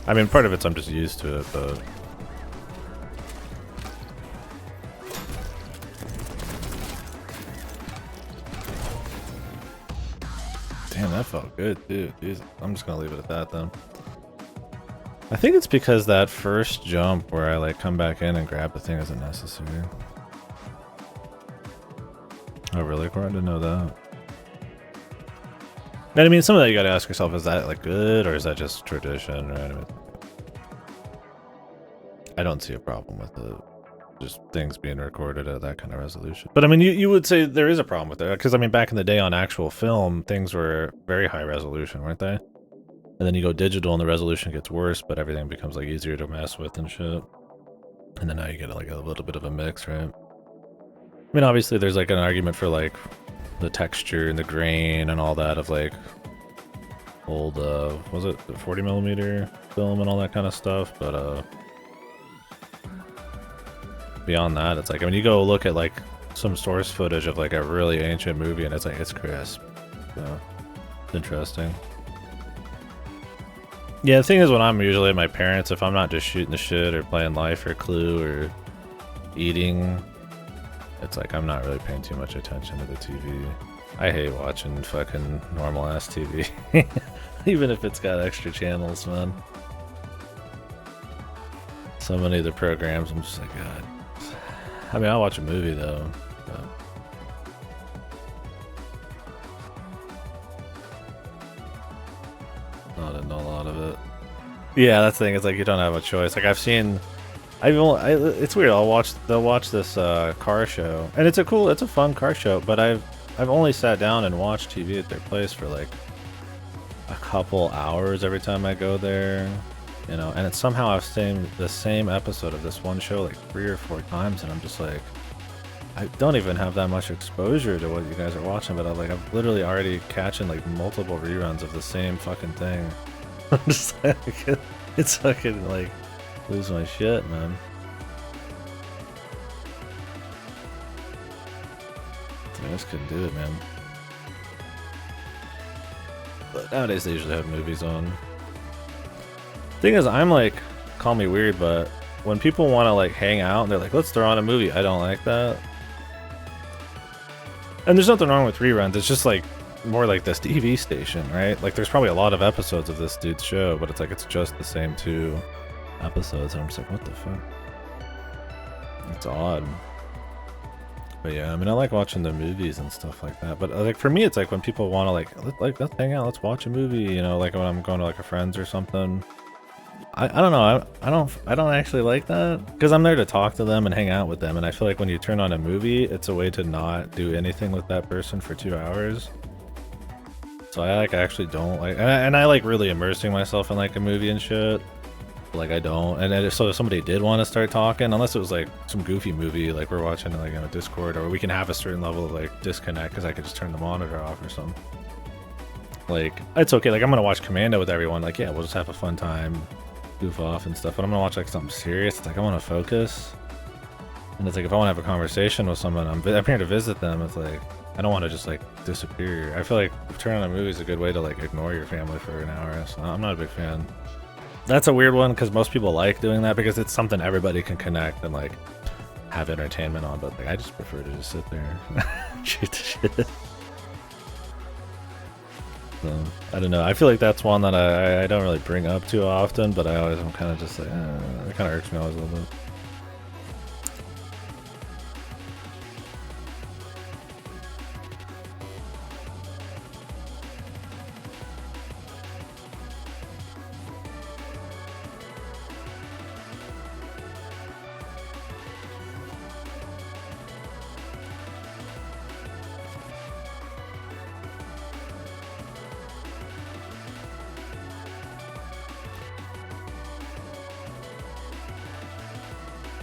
S3: I mean, part of it's I'm just used to it, but damn, that felt good, dude. Jesus. I'm just gonna leave it at that then. I think it's because that first jump where I like come back in and grab the thing isn't necessary. Oh really? Cool, I didn't know that. And I mean, some of that you gotta ask yourself, is that like good or is that just tradition, right? I mean, I don't see a problem with it. Just things being recorded at that kind of resolution. But I mean, you would say there is a problem with it, because I mean, back in the day on actual film, things were very high resolution, weren't they? And then you go digital and the resolution gets worse, but everything becomes like easier to mess with and shit. And then now you get like a little bit of a mix, right? I mean, obviously there's like an argument for like the texture and the grain and all that of like old, was it the 40mm film and all that kind of stuff, but beyond that, it's like, I mean, you go look at like some source footage of like a really ancient movie and it's like, it's crisp. So, it's interesting. Yeah, the thing is, when I'm usually at my parents', if I'm not just shooting the shit or playing Life or Clue or eating, it's like I'm not really paying too much attention to the TV. I hate watching fucking normal ass TV. Even if it's got extra channels, man. So many of the programs, I'm just like, God. I mean, I'll watch a movie though. But not in a lot of it. Yeah, that's the thing. It's like you don't have a choice. Like I've seen, it's weird. They'll watch this car show, and it's a fun car show. But I've only sat down and watched TV at their place for like a couple hours every time I go there, you know. And it's somehow I've seen the same episode of this one show like 3 or 4 times, and I'm just like, I don't even have that much exposure to what you guys are watching, but I'm literally already catching like multiple reruns of the same fucking thing. I'm just like, it's fucking like, lose my shit, man. I just couldn't do it, man. But nowadays they usually have movies on. Thing is, I'm like, call me weird, but when people want to like hang out and they're like, let's throw on a movie, I don't like that. And there's nothing wrong with reruns, it's just like more like this TV station, right? Like there's probably a lot of episodes of this dude's show, but it's like it's just the same 2 episodes, and I'm just like, what the fuck? It's odd. But yeah, I mean, I like watching the movies and stuff like that. But like for me, it's like when people want to like let's hang out, let's watch a movie, you know, like when I'm going to like a friend's or something. I don't know, I don't actually like that, because I'm there to talk to them and hang out with them, and I feel like when you turn on a movie, it's a way to not do anything with that person for 2 hours. So I like actually don't like, and I like really immersing myself in like a movie and shit. Like I don't, and so if somebody did want to start talking, unless it was like some goofy movie like we're watching like on a Discord, or we can have a certain level of like disconnect because I could just turn the monitor off or something. Like it's okay, like I'm gonna watch Commando with everyone, like yeah, we'll just have a fun time, goof off and stuff, but I'm gonna watch like something serious, it's like I want to focus. And it's like if I want to have a conversation with someone, I'm here to visit them, it's like I don't want to just like disappear. I feel like turning on a movie is a good way to like ignore your family for an hour, so I'm not a big fan. That's a weird one because most people like doing that because it's something everybody can connect and like have entertainment on, but like I just prefer to just sit there and shoot the shit. So, I don't know. I feel like that's one that I don't really bring up too often, but I'm kind of just like, it kind of irks me always a little bit.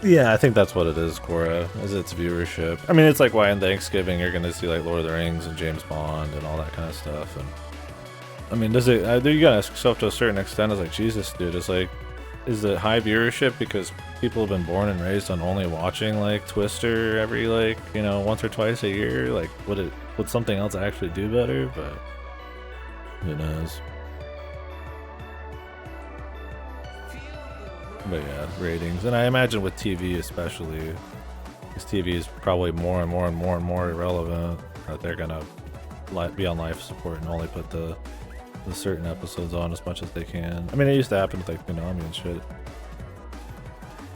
S3: Yeah, I think that's what it is, Cora, is its viewership. I mean, it's like why in Thanksgiving you're gonna see like Lord of the Rings and James Bond and all that kind of stuff. And I mean, does it? You gotta ask yourself to a certain extent. It's like, Jesus, dude. It's like, is it high viewership because people have been born and raised on only watching like Twister every like once or twice a year? Like, would something else actually do better? But who knows? But yeah, ratings. And I imagine with TV especially, because TV is probably more and more and more and more irrelevant, that they're gonna be on life support and only put the certain episodes on as much as they can. I mean, it used to happen with like Konami and shit.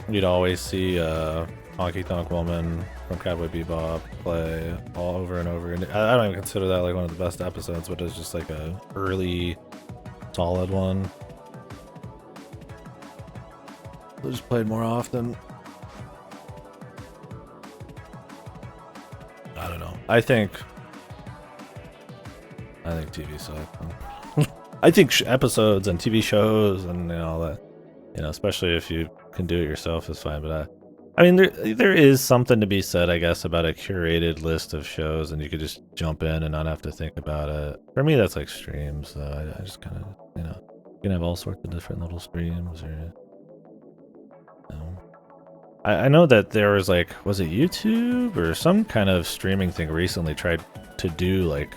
S3: You'd always see Honky Tonk Woman from Cowboy Bebop play all over and over. And I don't even consider that like one of the best episodes, but it's just like a early solid one. They just played more often. I don't know. I think TV sucks. I think episodes and TV shows and all that, especially if you can do it yourself, is fine. But I mean, there is something to be said, I guess, about a curated list of shows, and you could just jump in and not have to think about it. For me, that's like streams. Though. I just kind of, you can have all sorts of different little streams or. I know that there was was it YouTube or some kind of streaming thing recently tried to do like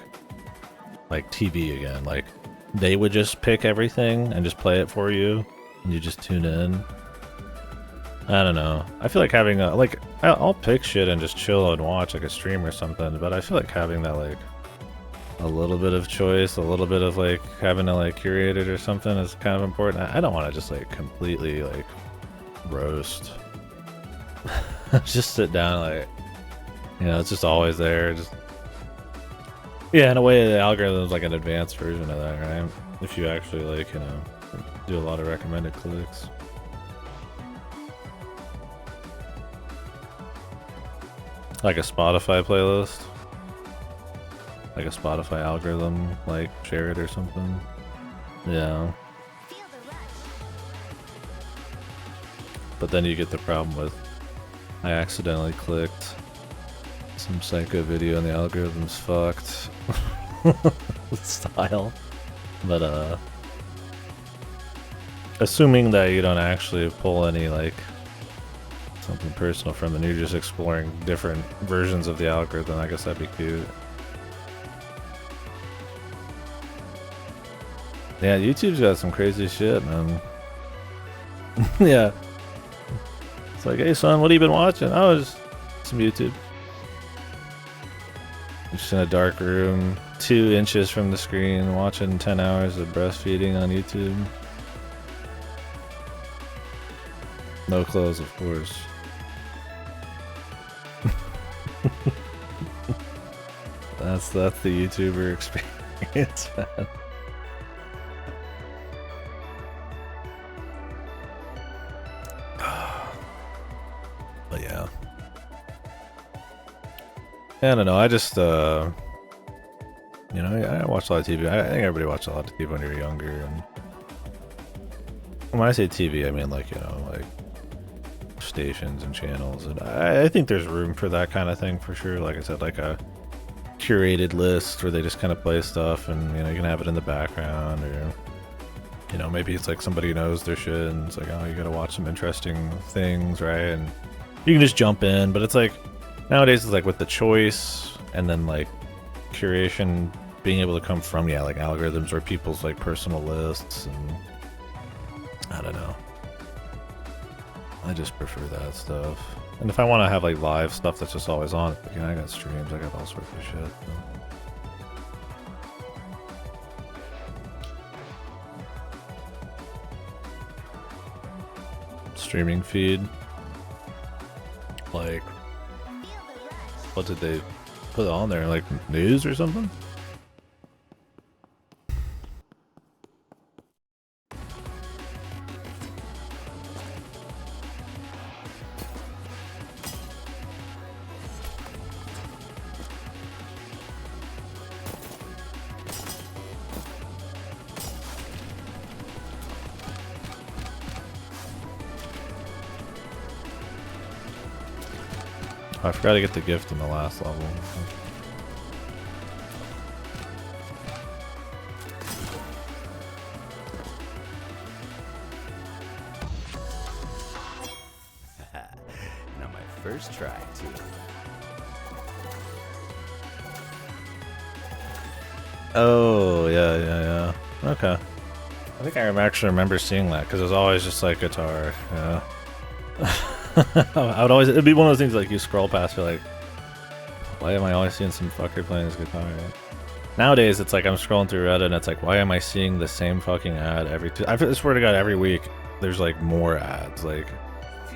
S3: TV again. Like they would just pick everything and just play it for you, and you just tune in. I don't know. I feel like having I'll pick shit and just chill and watch like a stream or something, but I feel like having that like a little bit of choice, a little bit of like having to like curate it or something is kind of important. I don't want to just like completely like roast. Just sit down, like it's just always there. Just in a way, the algorithm is like an advanced version of that, right? If you actually like do a lot of recommended clicks. Like a Spotify playlist, like a Spotify algorithm, like share it or something. Yeah. But then you get the problem with I accidentally clicked some psycho video and the algorithm's fucked with style. But assuming that you don't actually pull any like something personal from it, and you're just exploring different versions of the algorithm, I guess that'd be cute. Yeah, YouTube's got some crazy shit, man. Yeah. It's like, hey son, what have you been watching? Oh, just some YouTube. Just in a dark room, 2 inches from the screen, watching 10 hours of breastfeeding on YouTube. No clothes, of course. That's the YouTuber experience, man. But yeah. I don't know, I just I watch a lot of TV. I think everybody watched a lot of TV when you're younger, and when I say TV, I mean like stations and channels, and I think there's room for that kind of thing for sure. Like I said, like a curated list where they just kind of play stuff, and you can have it in the background, or maybe it's like somebody knows their shit and it's like, oh, you gotta watch some interesting things, right? And you can just jump in. But it's like nowadays it's like with the choice and then like curation being able to come from like algorithms or people's like personal lists, and I don't know, I just prefer that stuff. And if I want to have like live stuff that's just always on, I got streams, I got all sorts of shit. streaming feed. Like, what did they put on there? Like news or something? I forgot to get the gift in the last level.
S2: Now my first try, too.
S3: Oh, yeah. Okay. I think I actually remember seeing that because it was always just like guitar. Yeah. I would always, it'd be one of those things like you scroll past, you're like, why am I always seeing some fucker playing his guitar? Nowadays, it's like I'm scrolling through Reddit and it's like, why am I seeing the same fucking ad I swear to God, every week there's like more ads. Like,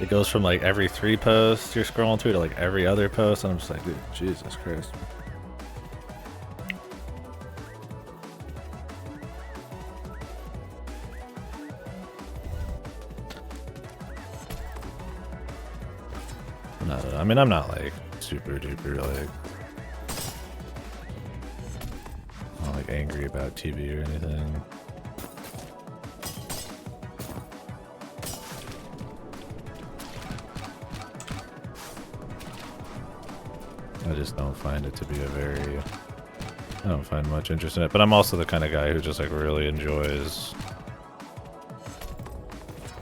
S3: it goes from like every 3 posts you're scrolling through to like every other post, and I'm just like, dude, Jesus Christ. I mean, I'm not like super duper like, I'm not like angry about TV or anything. I just don't find it to be I don't find much interest in it, but I'm also the kind of guy who just like really enjoys,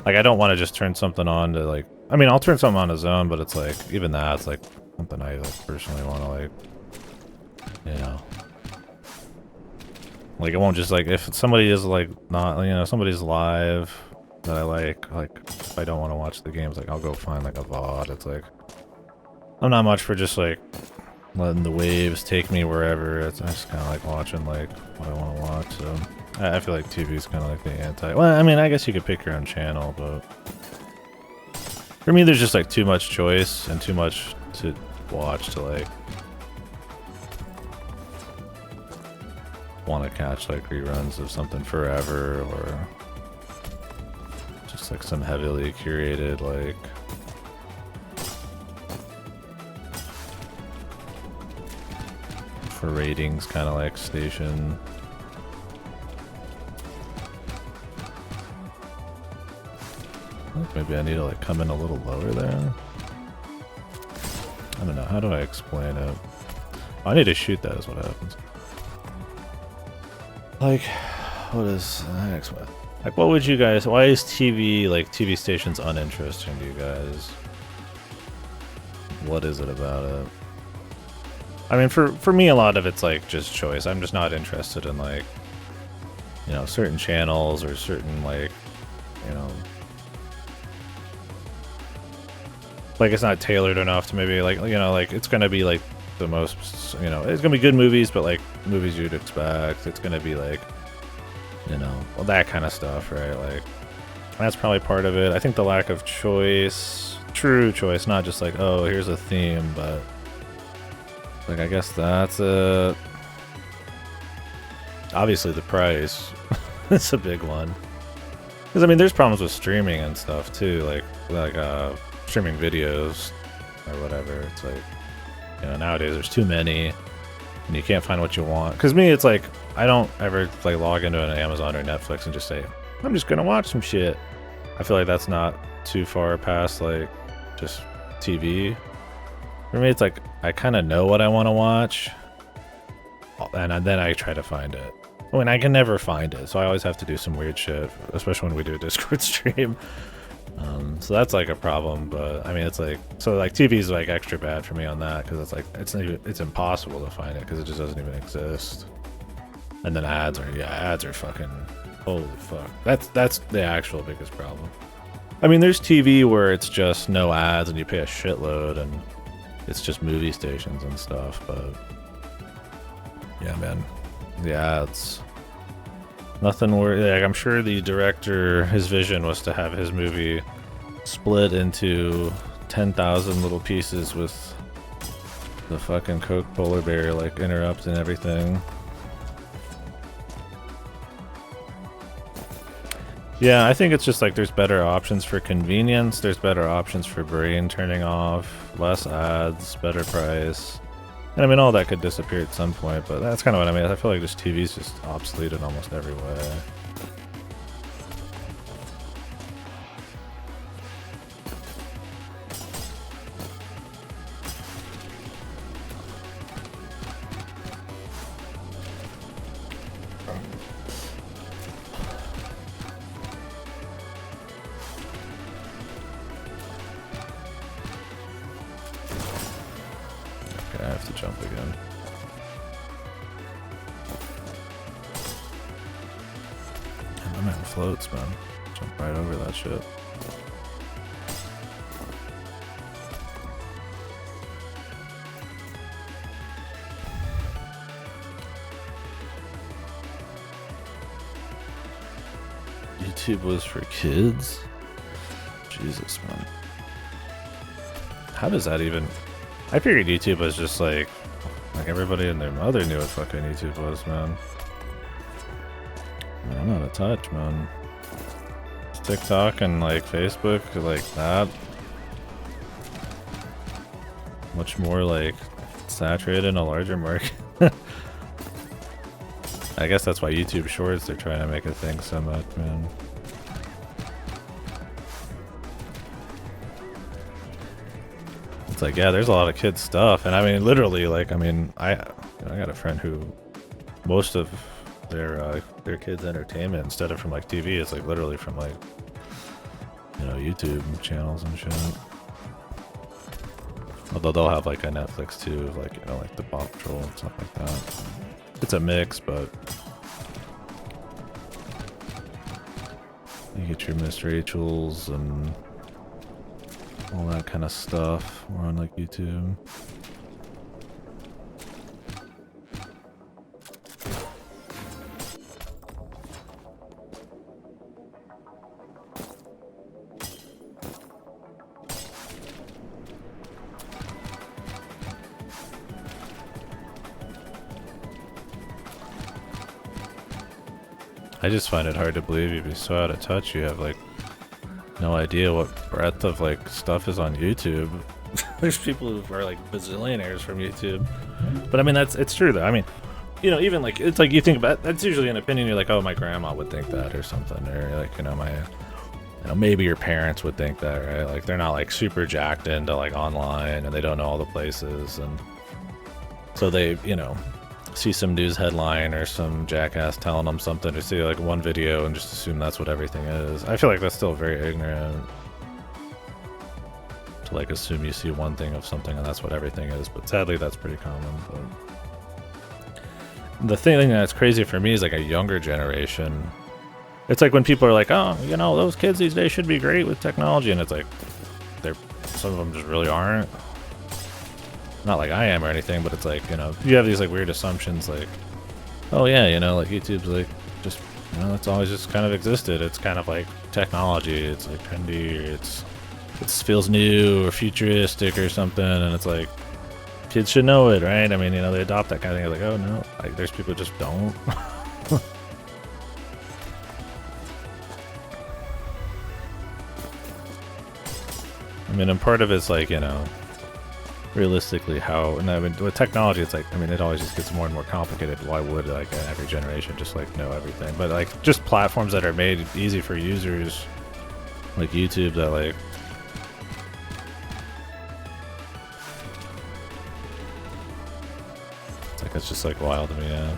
S3: like, I don't want to just turn something on to like, I mean, I'll turn something on his own, but it's like, even that's like something I like personally want to like, you know, like it won't just like, if somebody is like not, you know, somebody's live that I like if I don't want to watch the games, like I'll go find like a VOD. It's like, I'm not much for just like letting the waves take me wherever. I just kind of like watching like what I want to watch. So I feel like TV is kind of like the anti, well, I mean, I guess you could pick your own channel, but for me, there's just like too much choice and too much to watch to like want to catch like reruns of something forever, or just like some heavily curated like for ratings kind of like station. Maybe I need to like come in a little lower there. I don't know, how do I explain it? I need to shoot that is what happens. Like, what is the next one? Like, what would you guys, why is TV, like TV stations uninteresting to you guys? What is it about it? I mean, for me, a lot of it's like just choice. I'm just not interested in like, you know, certain channels or certain like, you know, like it's not tailored enough to maybe like, you know, like it's gonna be like the most, you know, it's gonna be good movies, but like movies you'd expect. It's gonna be like, you know, well, that kind of stuff, right? Like that's probably part of it. I think the lack of choice, true choice, not just like, oh, here's a theme, but like I guess that's it. Obviously the price, it's a big one. Because I mean, there's problems with streaming and stuff too, like streaming videos or whatever. It's like, you know, nowadays there's too many and you can't find what you want. Because me, it's like, I don't ever like log into an Amazon or Netflix and just say, I'm just gonna watch some shit. I feel like that's not too far past like just TV. For me, it's like, I kind of know what I want to watch and then I try to find it. I mean, I can never find it, so I always have to do some weird shit, especially when we do a Discord stream. So that's like a problem, but I mean, it's like, so like TV is like extra bad for me on that, because it's like, it's impossible to find it because it just doesn't even exist. And then ads are fucking, holy fuck. That's the actual biggest problem. I mean, there's TV where it's just no ads and you pay a shitload and it's just movie stations and stuff, but yeah, man, the ads. Nothing where, like, I'm sure the director, his vision was to have his movie split into 10,000 little pieces with the fucking Coke polar bear like interrupting everything. Yeah, I think it's just like there's better options for convenience, there's better options for brain turning off, less ads, better price. And I mean, all that could disappear at some point, but that's kind of what I mean. I feel like this TV's just obsolete in almost every way. I have to jump again. And I'm in floats, man. Jump right over that shit. YouTube was for kids? Jesus, man. How does that even... I figured YouTube was just like everybody and their mother knew what fucking YouTube was, man. I don't know how to touch, man. It's TikTok and like Facebook, like that. Much more like saturated in a larger market. I guess that's why YouTube Shorts, they're trying to make a thing so much, man. It's like, yeah, there's a lot of kids stuff, and I mean, literally, like, I mean, I got a friend who most of their kids' entertainment, instead of from like TV, is like literally from like, you know, YouTube channels and shit. Although they'll have like a Netflix too, like, you know, like the Paw Patrol and stuff like that. It's a mix, but you get your Miss Rachel's and all that kind of stuff. We're on like YouTube. I just find it hard to believe you'd be so out of touch. You have like no idea what breadth of like stuff is on YouTube. There's people who are like bazillionaires from YouTube, but I mean it's true though. I mean, you know, even like it's like you think about that's usually an opinion. You're like, oh, my grandma would think that or something, or like, you know, maybe your parents would think that, right? Like they're not like super jacked into like online and they don't know all the places, and so they, you know, see some news headline or some jackass telling them something, or see like one video and just assume that's what everything is. I feel like that's still very ignorant to like assume you see one thing of something and that's what everything is, but sadly that's pretty common. But the thing that's crazy for me is like a younger generation. It's like when people are like, oh, you know, those kids these days should be great with technology, and it's like some of them just really aren't. Not like I am or anything, but it's like, you know, you have these like weird assumptions like, oh yeah, you know, like YouTube's like just, you know, it's always just kind of existed. It's kind of like technology. It's like trendy. It feels new or futuristic or something, and it's like kids should know it, right? I mean, you know, they adopt that kind of thing. Like, oh no, like there's people who just don't. I mean, and part of it's like, you know, realistically how, and I mean with technology it's like, I mean, it always just gets more and more complicated. Why would like every generation just like know everything? But like just platforms that are made easy for users like YouTube, that like it's just like wild to me. Yeah.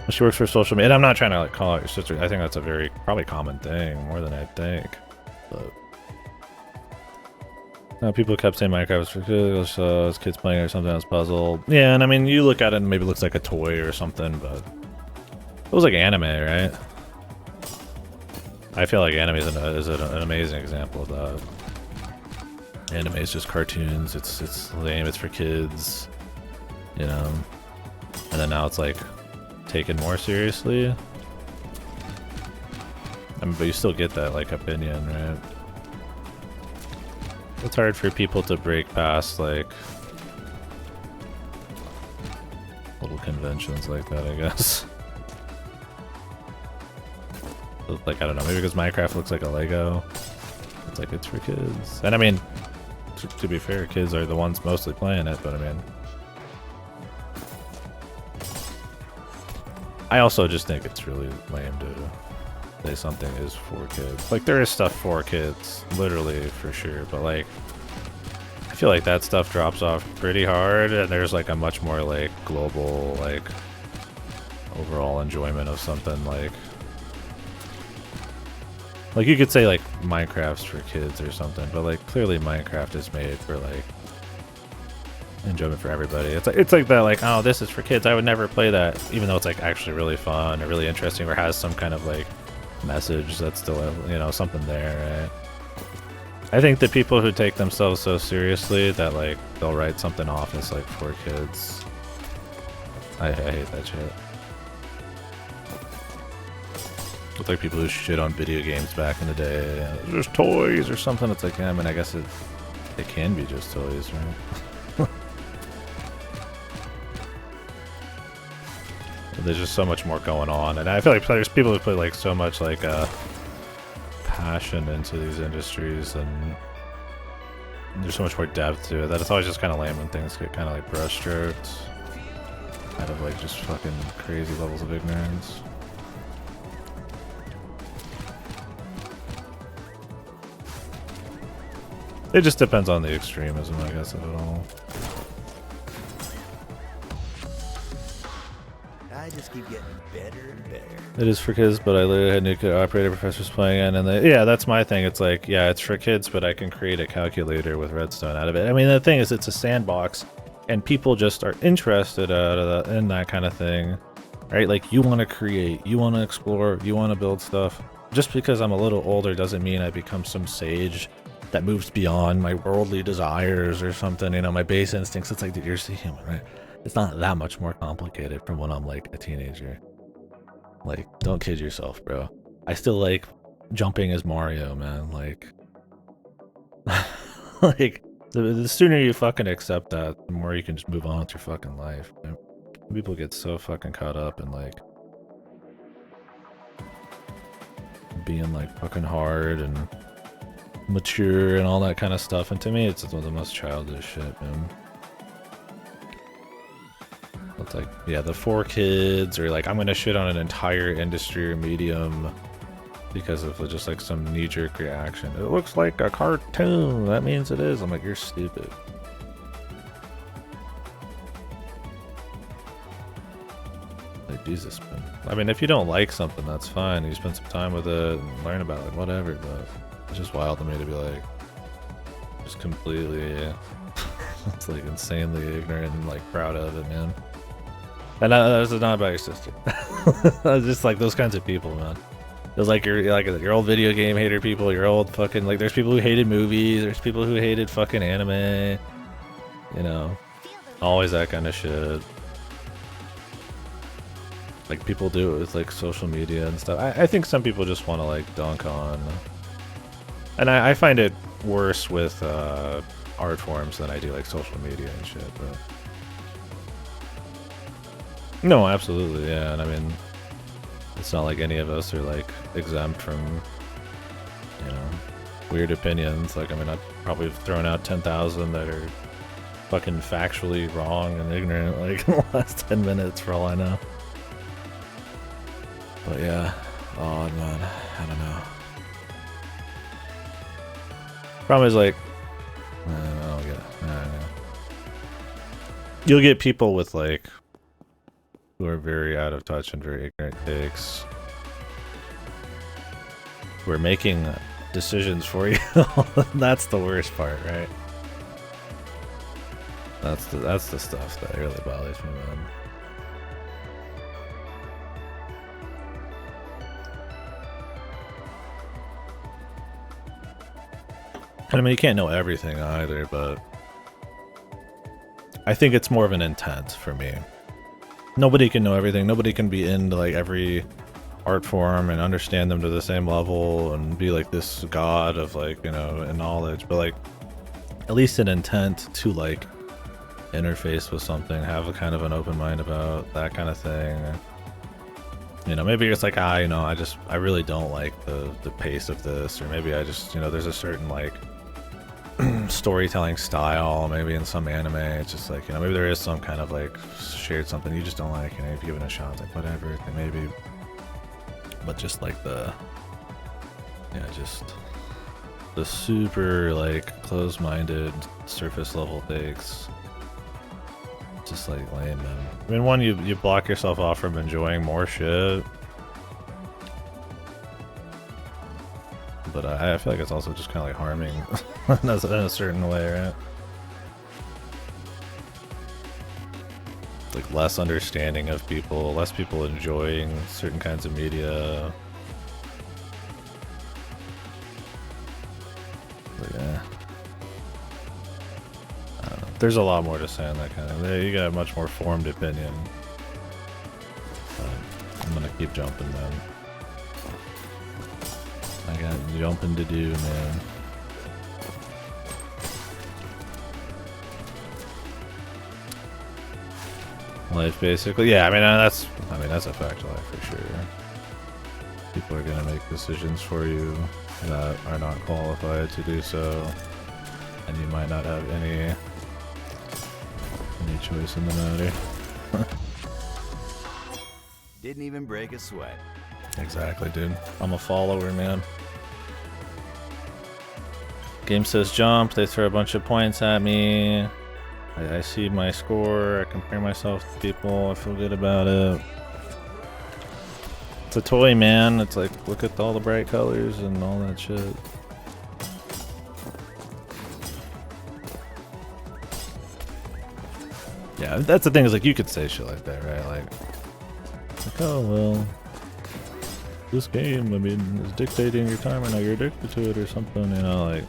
S3: She works for social media, and I'm not trying to like call out your sister. I think that's a very probably common thing, more than I think. But people kept saying Minecraft was for kids, kids playing or something that's puzzle. Yeah, and I mean, you look at it and maybe it looks like a toy or something, but it was like anime, right? I feel like anime is an amazing example of that. Anime is just cartoons. It's lame. It's for kids, you know. And then now it's like taken more seriously. I mean, but you still get that like opinion, right? It's hard for people to break past like little conventions like that, I guess. Like, I don't know, maybe because Minecraft looks like a Lego. It's like, it's for kids. And I mean, to be fair, kids are the ones mostly playing it, but I mean... I also just think it's really lame to say something is for kids. Like, there is stuff for kids, literally, for sure, but like... I feel like that stuff drops off pretty hard, and there's like a much more like global, like, overall enjoyment of something like... Like, you could say, like, Minecraft's for kids or something, but, like, clearly Minecraft is made for, like, enjoyment for everybody. It's like that, like, oh, this is for kids, I would never play that, even though it's, like, actually really fun or really interesting or has some kind of, like, message that's still, you know, something there, right? I think the people who take themselves so seriously that, like, they'll write something off as, like, for kids. I hate that shit. It's like people who shit on video games back in the day. There's toys or something. It's like, yeah, I mean, I guess it can be just toys, right? There's just so much more going on, and I feel like there's people who put like so much like passion into these industries, and there's so much more depth to it that it's always just kind of lame when things get kind of like brushstroked out of like just fucking crazy levels of ignorance. It just depends on the extremism, I guess, of it all.
S2: I just keep getting better and better.
S3: It is for kids, but I literally had nuclear operator professors playing it, and yeah, that's my thing. It's like, yeah, it's for kids, but I can create a calculator with redstone out of it. I mean, the thing is, it's a sandbox, and people just are interested in that kind of thing, right? Like, you want to create, you want to explore, you want to build stuff. Just because I'm a little older doesn't mean I become some sage that moves beyond my worldly desires or something, you know, my base instincts. It's like, dude, you're a human, right? It's not that much more complicated from when I'm like a teenager. Like, don't kid yourself, bro. I still like jumping as Mario, man. Like, like the sooner you fucking accept that, the more you can just move on with your fucking life. You know? People get so fucking caught up in like being like fucking hard and mature and all that kind of stuff, and to me it's one of the most childish shit, man. It's like, yeah, the 4 kids, or like, I'm gonna shit on an entire industry or medium because of just like some knee-jerk reaction. It looks like a cartoon, that means it is. I'm like, you're stupid. Like, Jesus, man. I mean, if you don't like something, that's fine. You spend some time with it and learn about it, whatever, but it's just wild to me to be like, just completely, it's like insanely ignorant and like proud of it, man. And this is not about your sister. Just like those kinds of people, man. It's like your old video game hater people, your old fucking, like, there's people who hated movies, there's people who hated fucking anime, you know, always that kind of shit. Like, people do it with like social media and stuff. I think some people just want to like dunk on. And I find it worse with art forms than I do like social media and shit, but... No, absolutely, yeah, and I mean, it's not like any of us are like exempt from, you know, weird opinions. Like, I mean, I've probably thrown out 10,000 that are fucking factually wrong and ignorant, like, in the last 10 minutes for all I know. But yeah, odd, man, I don't know. Problem is, like, I don't get it. I don't know. You'll get people with like who are very out of touch and very ignorant takes, who are making decisions for you. That's the worst part, right? That's the stuff that really bothers me, man. I mean, you can't know everything either, but I think it's more of an intent for me. Nobody can know everything. Nobody can be into like every art form and understand them to the same level and be like this god of like, you know, in knowledge, but like at least an intent to like interface with something, have a kind of an open mind about that kind of thing. You know, maybe it's like, you know, I really don't like the pace of this, or maybe I just, you know, there's a certain like storytelling style, maybe in some anime, it's just like, you know, maybe there is some kind of like shared something you just don't like, and if you give it a shot, it's like whatever, maybe, but just like just the super like close-minded surface level takes, just like lame, man. I mean, one, you block yourself off from enjoying more shit, but I feel like it's also just kind of like harming in a certain way, right? Like less understanding of people, less people enjoying certain kinds of media. But yeah, I don't know. There's a lot more to say on that kind of. You got a much more formed opinion. I'm gonna keep jumping, man. I got jumping to do, man. Life, basically. Yeah, I mean that's a fact of life for sure. People are gonna make decisions for you that are not qualified to do so, and you might not have any choice in the matter.
S2: Didn't even break a sweat.
S3: Exactly, dude. I'm a follower, man. Game says jump, they throw a bunch of points at me. I see my score, I compare myself to people, I feel good about it. It's a toy, man. It's like, look at all the bright colors and all that shit. Yeah, that's the thing, is like, you could say shit like that, right? Like, oh, well, this game, I mean, is dictating your time, or now you're addicted to it or something, you know, like.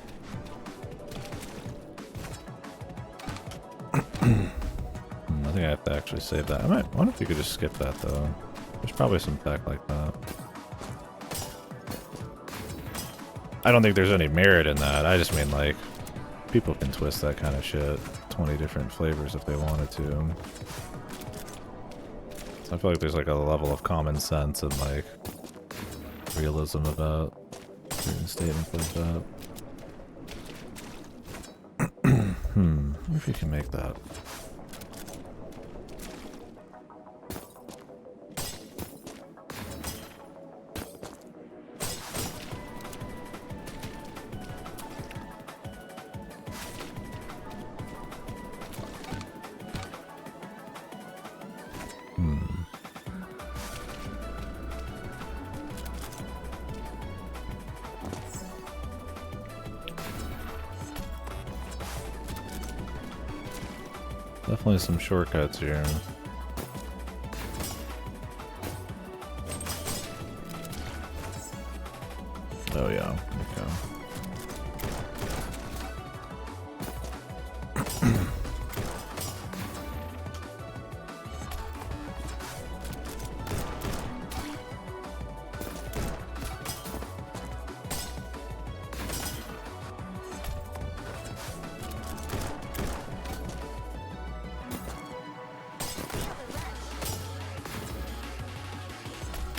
S3: I think I have to actually save that. I wonder if you could just skip that, though. There's probably some tech like that. I don't think there's any merit in that. I just mean, like, people can twist that kind of shit 20 different flavors if they wanted to. So I feel like there's like a level of common sense and like realism about certain statements like that. I wonder if you can make that. Definitely some shortcuts here. Oh yeah, okay.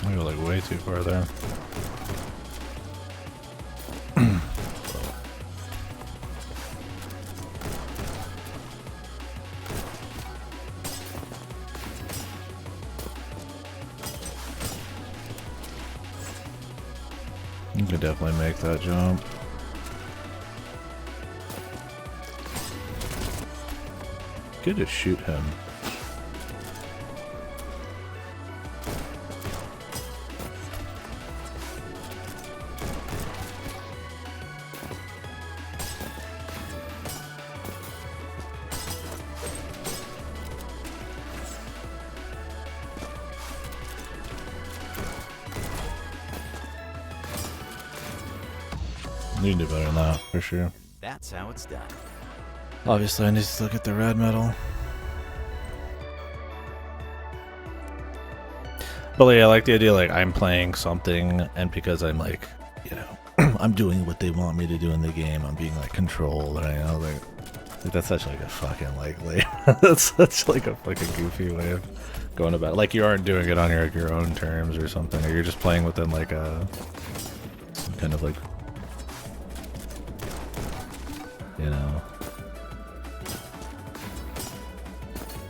S3: I go like way too far there. You could definitely make that jump. Could just shoot him. You can do better than that, for sure.
S2: That's how it's done.
S3: Obviously, I need to still get the red medal. But yeah, I like the idea, like, I'm playing something, and because I'm like, you know, I'm doing what they want me to do in the game, I'm being like controlled, and I know, like that's such like a fucking like lame. That's such like a fucking goofy way of going about it. Like you aren't doing it on your own terms or something, or you're just playing within like a some kind of like, you know,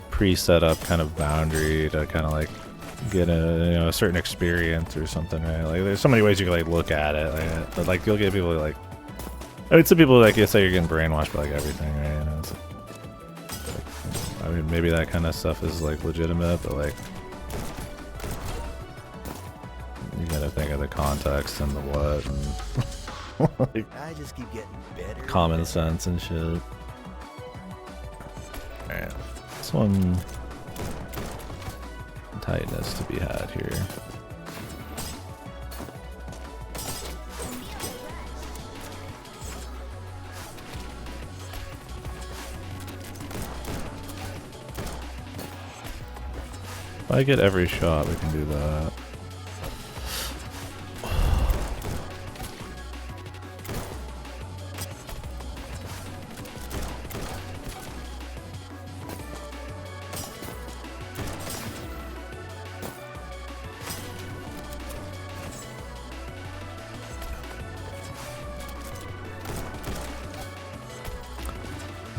S3: pre-set up kind of boundary to kind of like get a certain experience or something, right? Like there's so many ways you can like look at it, like, but like you'll get people like, I mean, some people like you say you're getting brainwashed by like everything, right? You know, it's like, I mean, maybe that kind of stuff is like legitimate, but like you gotta think of the context and the what, and like,
S2: I just keep getting better.
S3: common sense and shit. Man, this one tightness to be had here. If I get every shot, we can do that.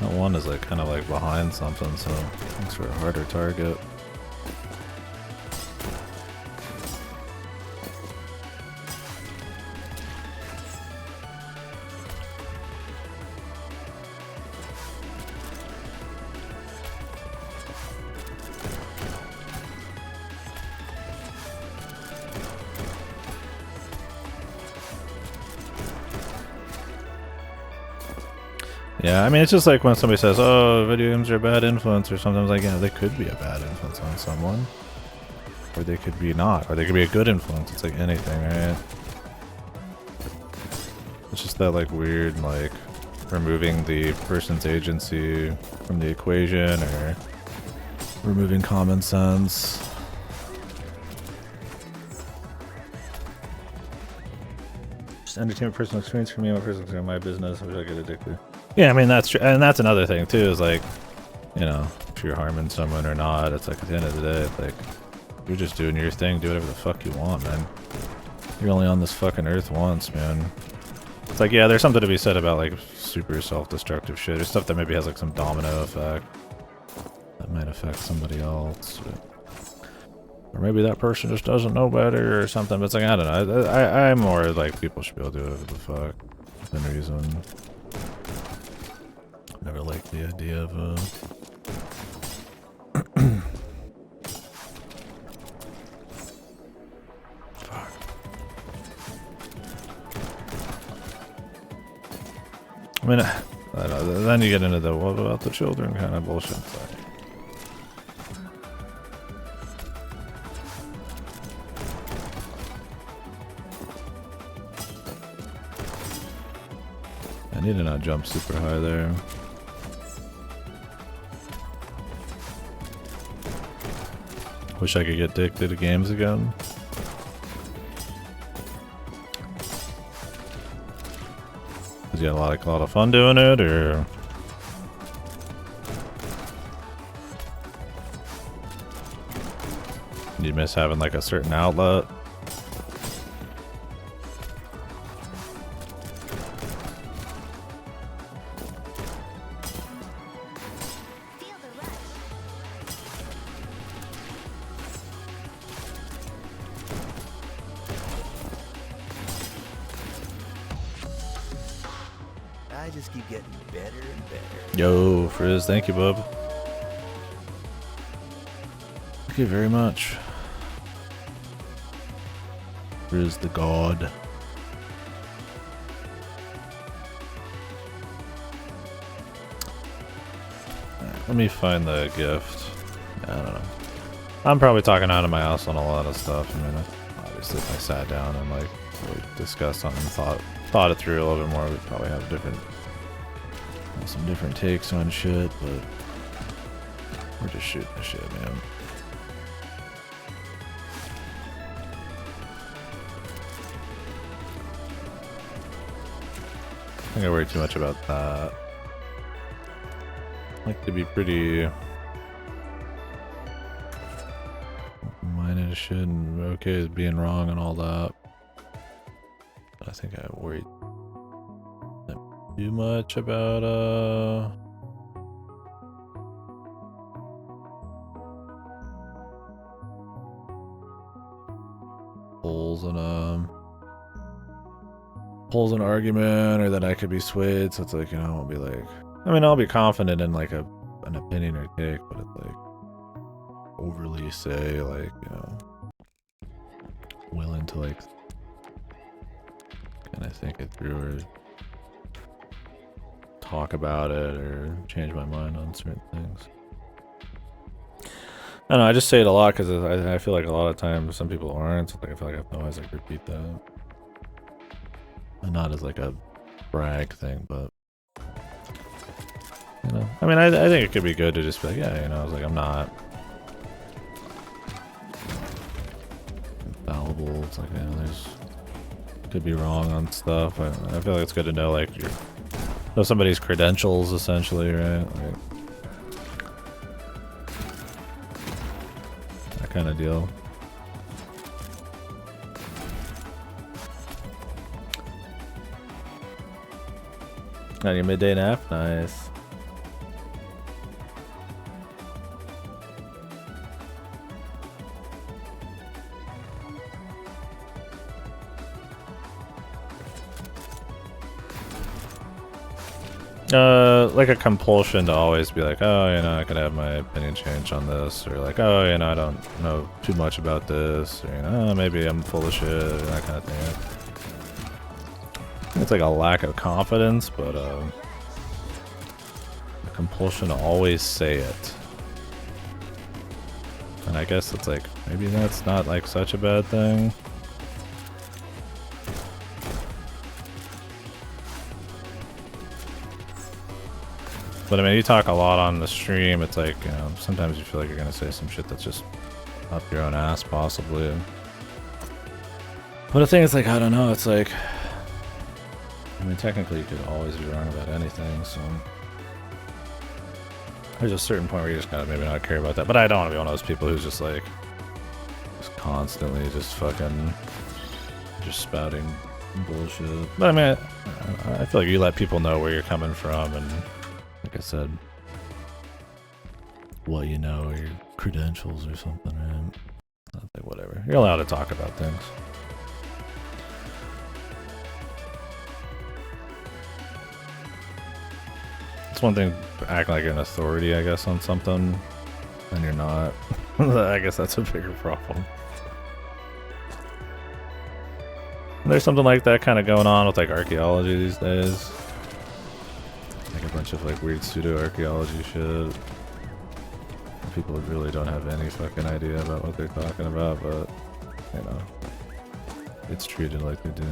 S3: That one is like kind of like behind something, so thanks for a harder target. Yeah, I mean, it's just like when somebody says, oh, video games are a bad influence or something. Like, yeah, they could be a bad influence on someone. Or they could be not. Or they could be a good influence. It's like anything, right? It's just that, like, weird, like, removing the person's agency from the equation or removing common sense. Just entertainment personal experience for me, my personal experience, my business, I wish I get addicted. Yeah, I mean, that's true. And that's another thing, too, is like, you know, if you're harming someone or not, it's like at the end of the day, it's like, you're just doing your thing, do whatever the fuck you want, man. You're only on this fucking earth once, man. It's like, yeah, there's something to be said about like super self-destructive shit or stuff that maybe has like some domino effect that might affect somebody else. Or maybe that person just doesn't know better or something, but it's like, I don't know. I'm more like people should be able to do whatever the fuck within reason. Never liked the idea of fuck. I mean, I don't know, then you get into the what about the children kind of bullshit. I need to not jump super high there. Wish I could get addicted to games again. Cause you had a lot of fun doing it, or you miss having like a certain outlet.
S2: I just keep getting better and better.
S3: Yo, Frizz, thank you, bub. Thank you very much. Frizz the god. Alright, let me find the gift. I don't know. I'm probably talking out of my ass on a lot of stuff. I mean, obviously if I sat down and like really discussed something, thought it through a little bit more, we'd probably have some different takes on shit, but we're just shooting the shit, man. think I worry too much about that. I like to be pretty minded shit and okay with being wrong and all that. But I think I worry too much about holes in argument, or that I could be swayed. So it's like, you know, I'll be like, I mean, I'll be confident in like an opinion or take, but it's like overly say, like, you know, willing to like kind of think it through or talk about it or change my mind on certain things. I don't know, I just say it a lot because I feel like a lot of times some people aren't. So like I feel like I have to always like repeat that. And not as like a brag thing, but you know, I mean, I think it could be good to just be like, yeah, you know, I was like, I'm not infallible. It's like, you know, there's could be wrong on stuff. I feel like it's good to know like know somebody's credentials essentially, right? Like, that kind of deal. Got your midday nap? Nice. Like a compulsion to always be like, oh, you know, I could have my opinion changed on this, or like, oh, you know, I don't know too much about this, or, you know, oh, maybe I'm full of shit, or that kind of thing. It's like a lack of confidence, but a compulsion to always say it. And I guess it's like, maybe that's not like such a bad thing. But I mean, you talk a lot on the stream, it's like, you know, sometimes you feel like you're gonna say some shit that's just up your own ass, possibly. But the thing is, like, I don't know, it's like, I mean, technically you could always be wrong about anything, so there's a certain point where you just gotta maybe not care about that. But I don't want to be one of those people who's just like, just constantly just fucking, just spouting bullshit. But I mean, I feel like you let people know where you're coming from, and like I said, what you know, or your credentials or something, right? I think whatever. You're allowed to talk about things. It's one thing to act like an authority, I guess, on something, and you're not. I guess that's a bigger problem. There's something like that kind of going on with like archaeology these days. Like a bunch of like weird pseudo-archaeology shit. People really don't have any fucking idea about what they're talking about, but, you know, it's treated like they do.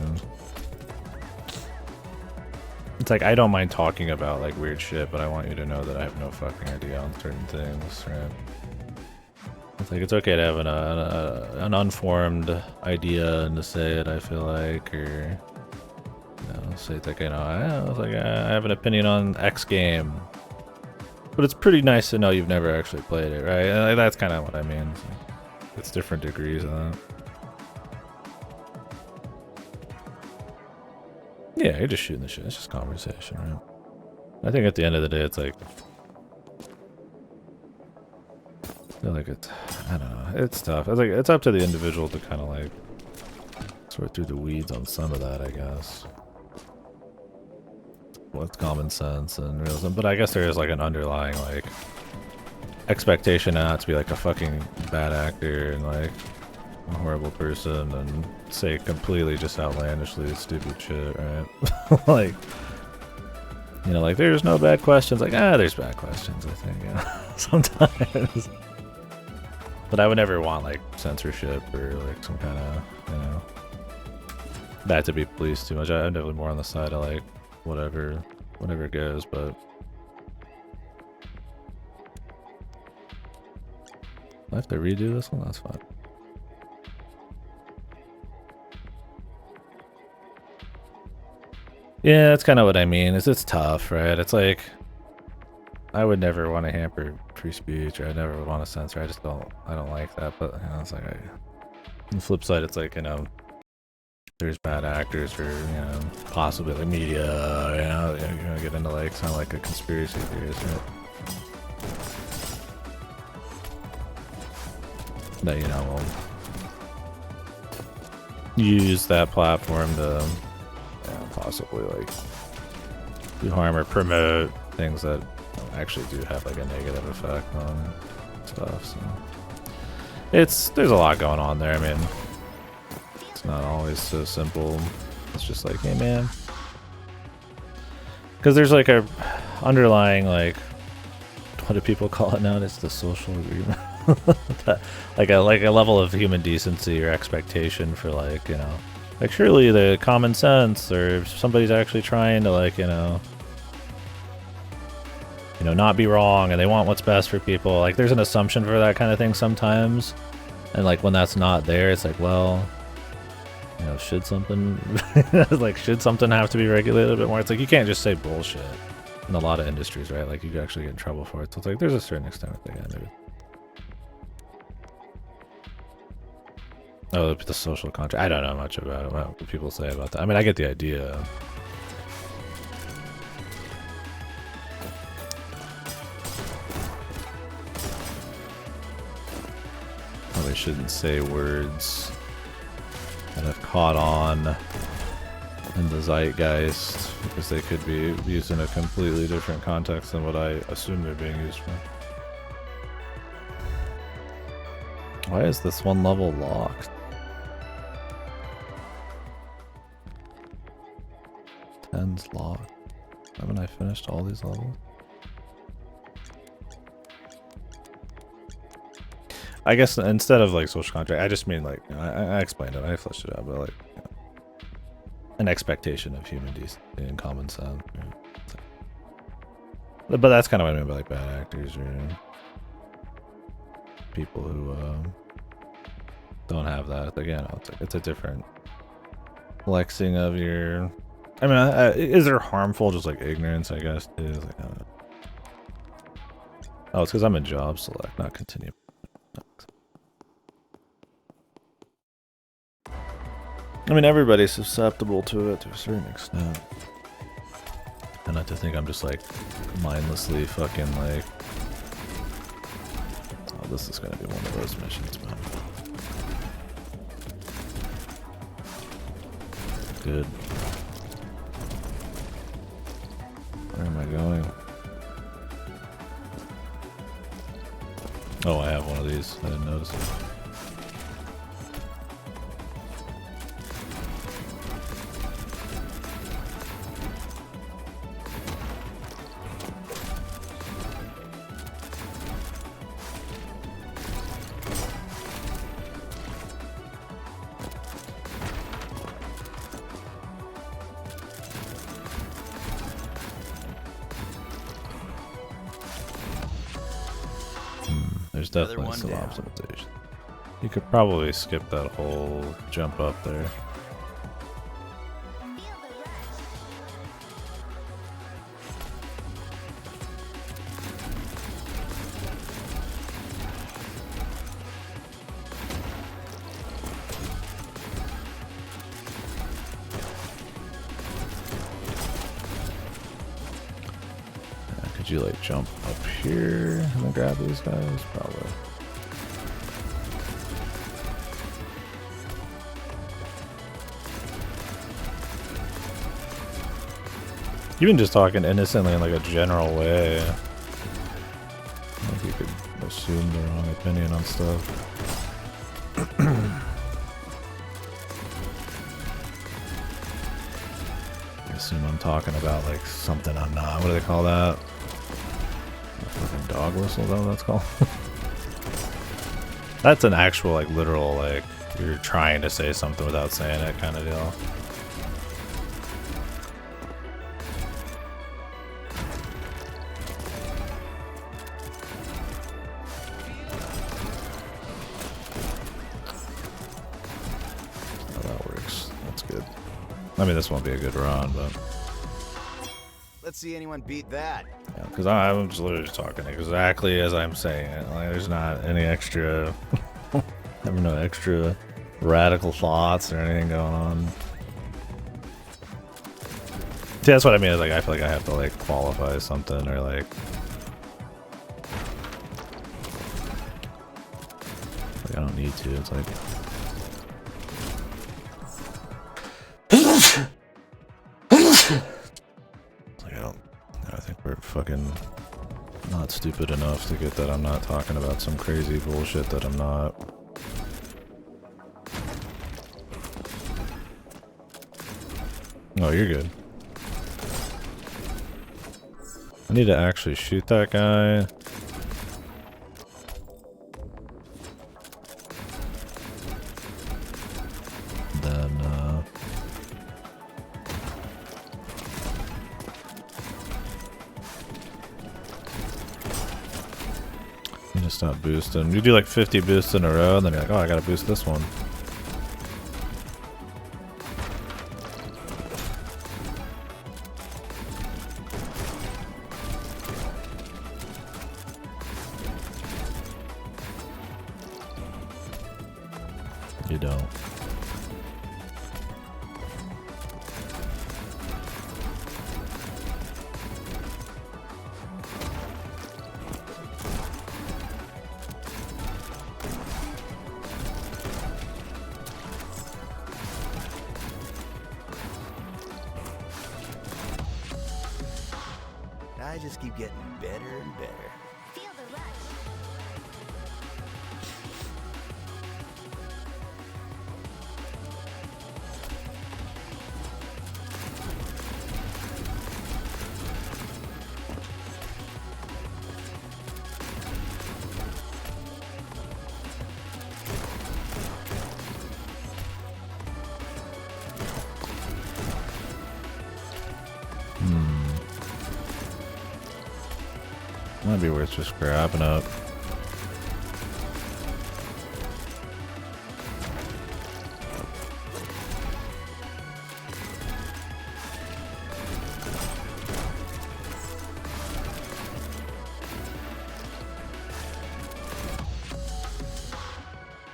S3: It's like, I don't mind talking about like weird shit, but I want you to know that I have no fucking idea on certain things, right? It's like, it's okay to have an unformed idea and to say it, I feel like, or, you know, say it's like, you know, I have an opinion on X game. But it's pretty nice to know you've never actually played it, right? And that's kind of what I mean. It's different degrees of that. Yeah, you're just shooting the shit. It's just conversation, right? I think at the end of the day, it's like, I feel like it's, I don't know, it's tough. It's like, it's up to the individual to kind of like sort through the weeds on some of that, I guess. With common sense and realism, but I guess there is like an underlying like expectation not to be like a fucking bad actor and like a horrible person and say completely just outlandishly stupid shit, right? Like, you know, like there's no bad questions. Like, there's bad questions, I think, yeah. Sometimes. But I would never want like censorship or like some kind of, you know, that to be policed too much. I'm definitely more on the side of like whatever goes, but I have to redo this one? That's fine. Yeah, that's kind of what I mean. It's tough, right? It's like I would never want to hamper free speech, or I never would want to censor. I don't like that. But you know, it's like on the flip side, it's like, you know, there's bad actors or, you know, possibly like media, you know, you're gonna get into like sound like a conspiracy theorist, right? That, you know, will use that platform to, you know, possibly like do harm or promote things that actually do have like a negative effect on stuff. So there's a lot going on there. I mean, it's not always so simple. It's just like, hey man, because there's like a underlying, like, what do people call it nowadays? The social agreement. like a level of human decency or expectation for, like, you know, like surely the common sense, or somebody's actually trying to, like, you know, not be wrong, and they want what's best for people. Like, there's an assumption for that kind of thing sometimes, and like when that's not there, it's like, well, you know, should something should something have to be regulated a bit more? It's like you can't just say bullshit in a lot of industries, right? Like you could actually get in trouble for it. So it's like there's a certain extent that they gotta do. Oh, the social contract. I don't know much about it. What people say about that. I mean, I get the idea. Probably shouldn't say words that have caught on in the zeitgeist, because they could be used in a completely different context than what I assume they're being used for. Why is this one level locked? 10's locked. Haven't I finished all these levels? I guess instead of like social contract, I just mean like, you know, I explained it, I fleshed it out, but like, you know, an expectation of human decency and common sense. You know, like, but that's kind of what I mean by like bad actors, or, you know, people who don't have that. Again, it's a different flexing of your. I mean, is there harmful just like ignorance? I guess too. Like, I don't know. Oh, it's because I'm in job select, not continue. I mean, everybody's susceptible to it to a certain extent. And not to think I'm just like mindlessly fucking like. Oh, this is gonna be one of those missions, man. Good. Where am I going? Oh, I have one of these. I didn't notice it. There's definitely some optimization. You could probably skip that whole jump up there. Could you like jump up here and then grab these guys? Probably. Even just talking innocently in like a general way, I think you could assume the wrong opinion on stuff. I assume I'm talking about like something I'm not. What do they call that? Fucking dog whistle, is that what that's called? That's an actual like literal like you're trying to say something without saying it kind of deal. I mean, this won't be a good run, but
S2: Let's see anyone beat that.
S3: Because I'm just literally just talking exactly as I'm saying it. Like, there's not any extra, having no extra radical thoughts or anything going on. See, that's what I mean. Is like I feel like I have to like qualify something or like. I don't need to. It's like. I think we're fucking not stupid enough to get that I'm not talking about some crazy bullshit that I'm not. Oh, you're good. I need to actually shoot that guy. Then, you just stop boosting. You do like 50 boosts in a row, and then you're like, oh, I gotta boost this one. You don't.
S2: I just keep getting better and better.
S1: Feel the rush.
S3: Might be worth just grabbing up.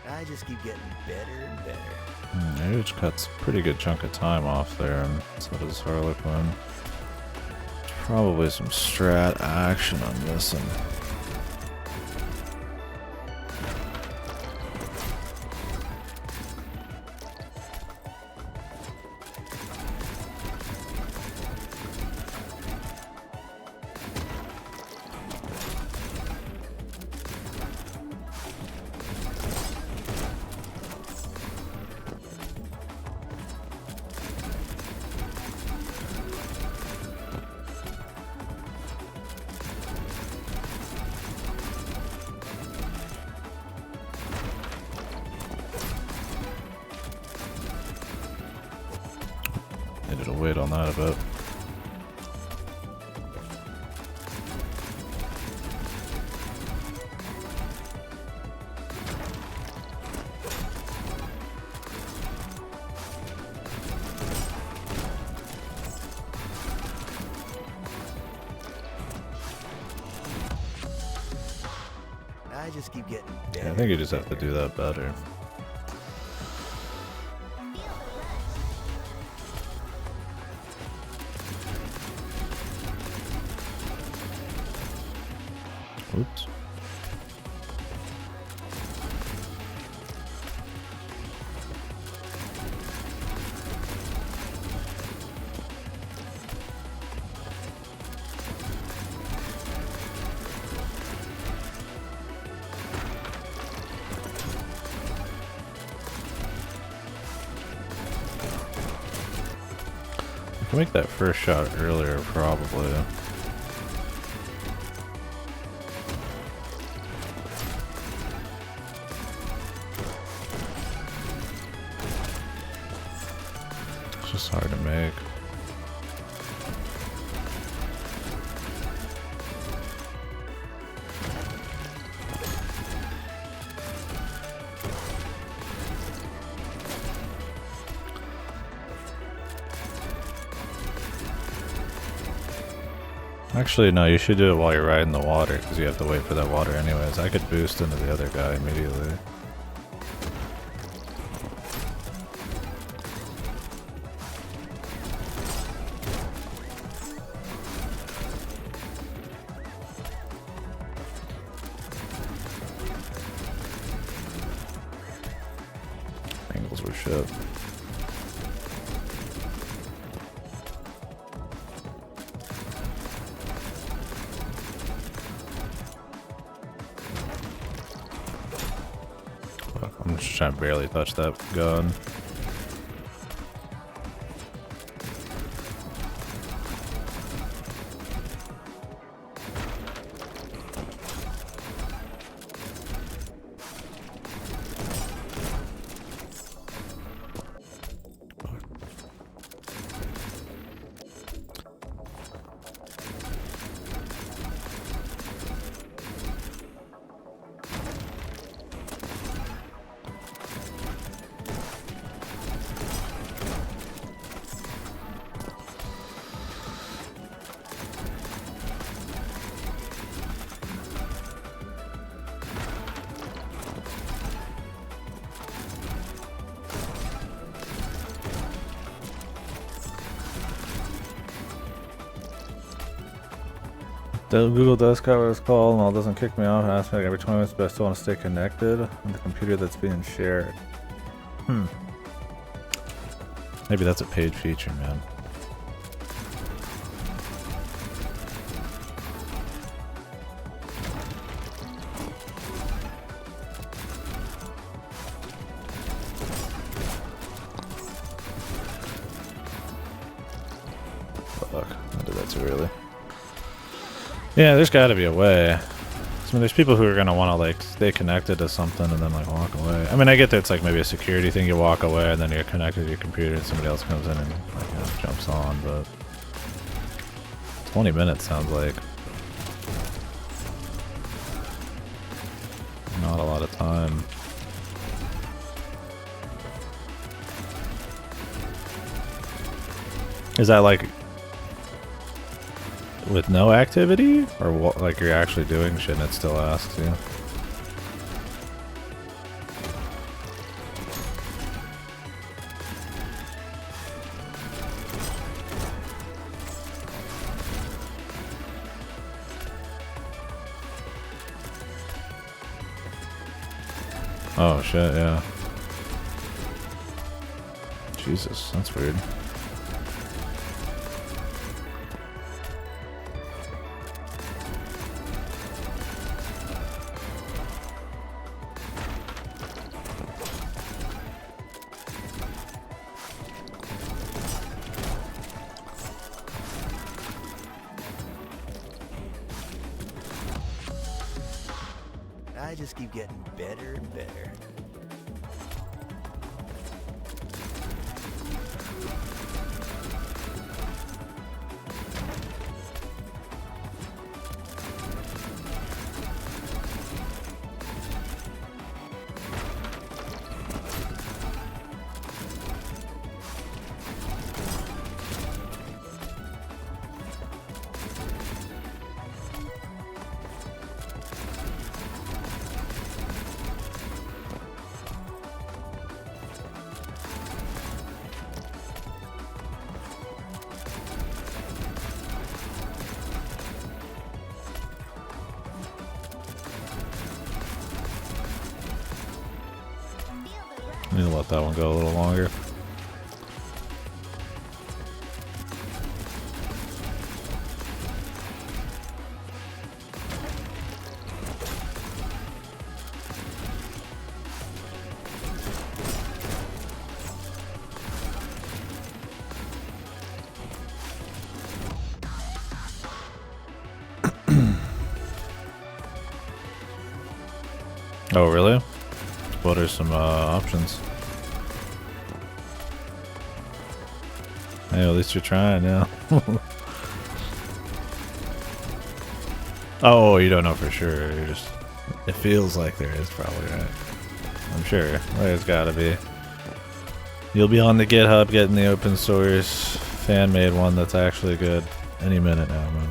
S2: I just keep getting better and better.
S3: Maybe it cuts a pretty good chunk of time off there, and so does Harlequin. Probably some strat action I'm missing. Needed to wait on that a bit.
S2: I just keep getting better.
S3: Yeah, I think you just have to do that better. Oops. I can make that first shot earlier, probably. It's just hard to make. Actually, no, you should do it while you're riding the water, because you have to wait for that water anyways. I could boost into the other guy immediately. Angles were shit. I'm just trying to barely touch that gun. Google does cover this call and all doesn't kick me off and asks me like every 20 minutes, but I still want to stay connected on the computer that's being shared. Maybe that's a paid feature, man. Fuck, I did that too early. Yeah, there's got to be a way. I mean, there's people who are gonna want to like stay connected to something and then like walk away. I mean, I get that it's like maybe a security thing. You walk away and then you're connected to your computer, and somebody else comes in and like, you know, jumps on. But 20 minutes sounds like not a lot of time. Is that like with no activity, or what, like you're actually doing shit and it still asks you? Oh shit, yeah. Jesus, that's weird.
S2: I just keep getting better and better. I need to let that one go a little longer. Oh, really? What are some options? Hey, at least you're trying, yeah. Oh, you don't know for sure. You're just... It feels like there is, probably, right? I'm sure. There's gotta be. You'll be on the GitHub getting the open source fan-made one that's actually good any minute now, man.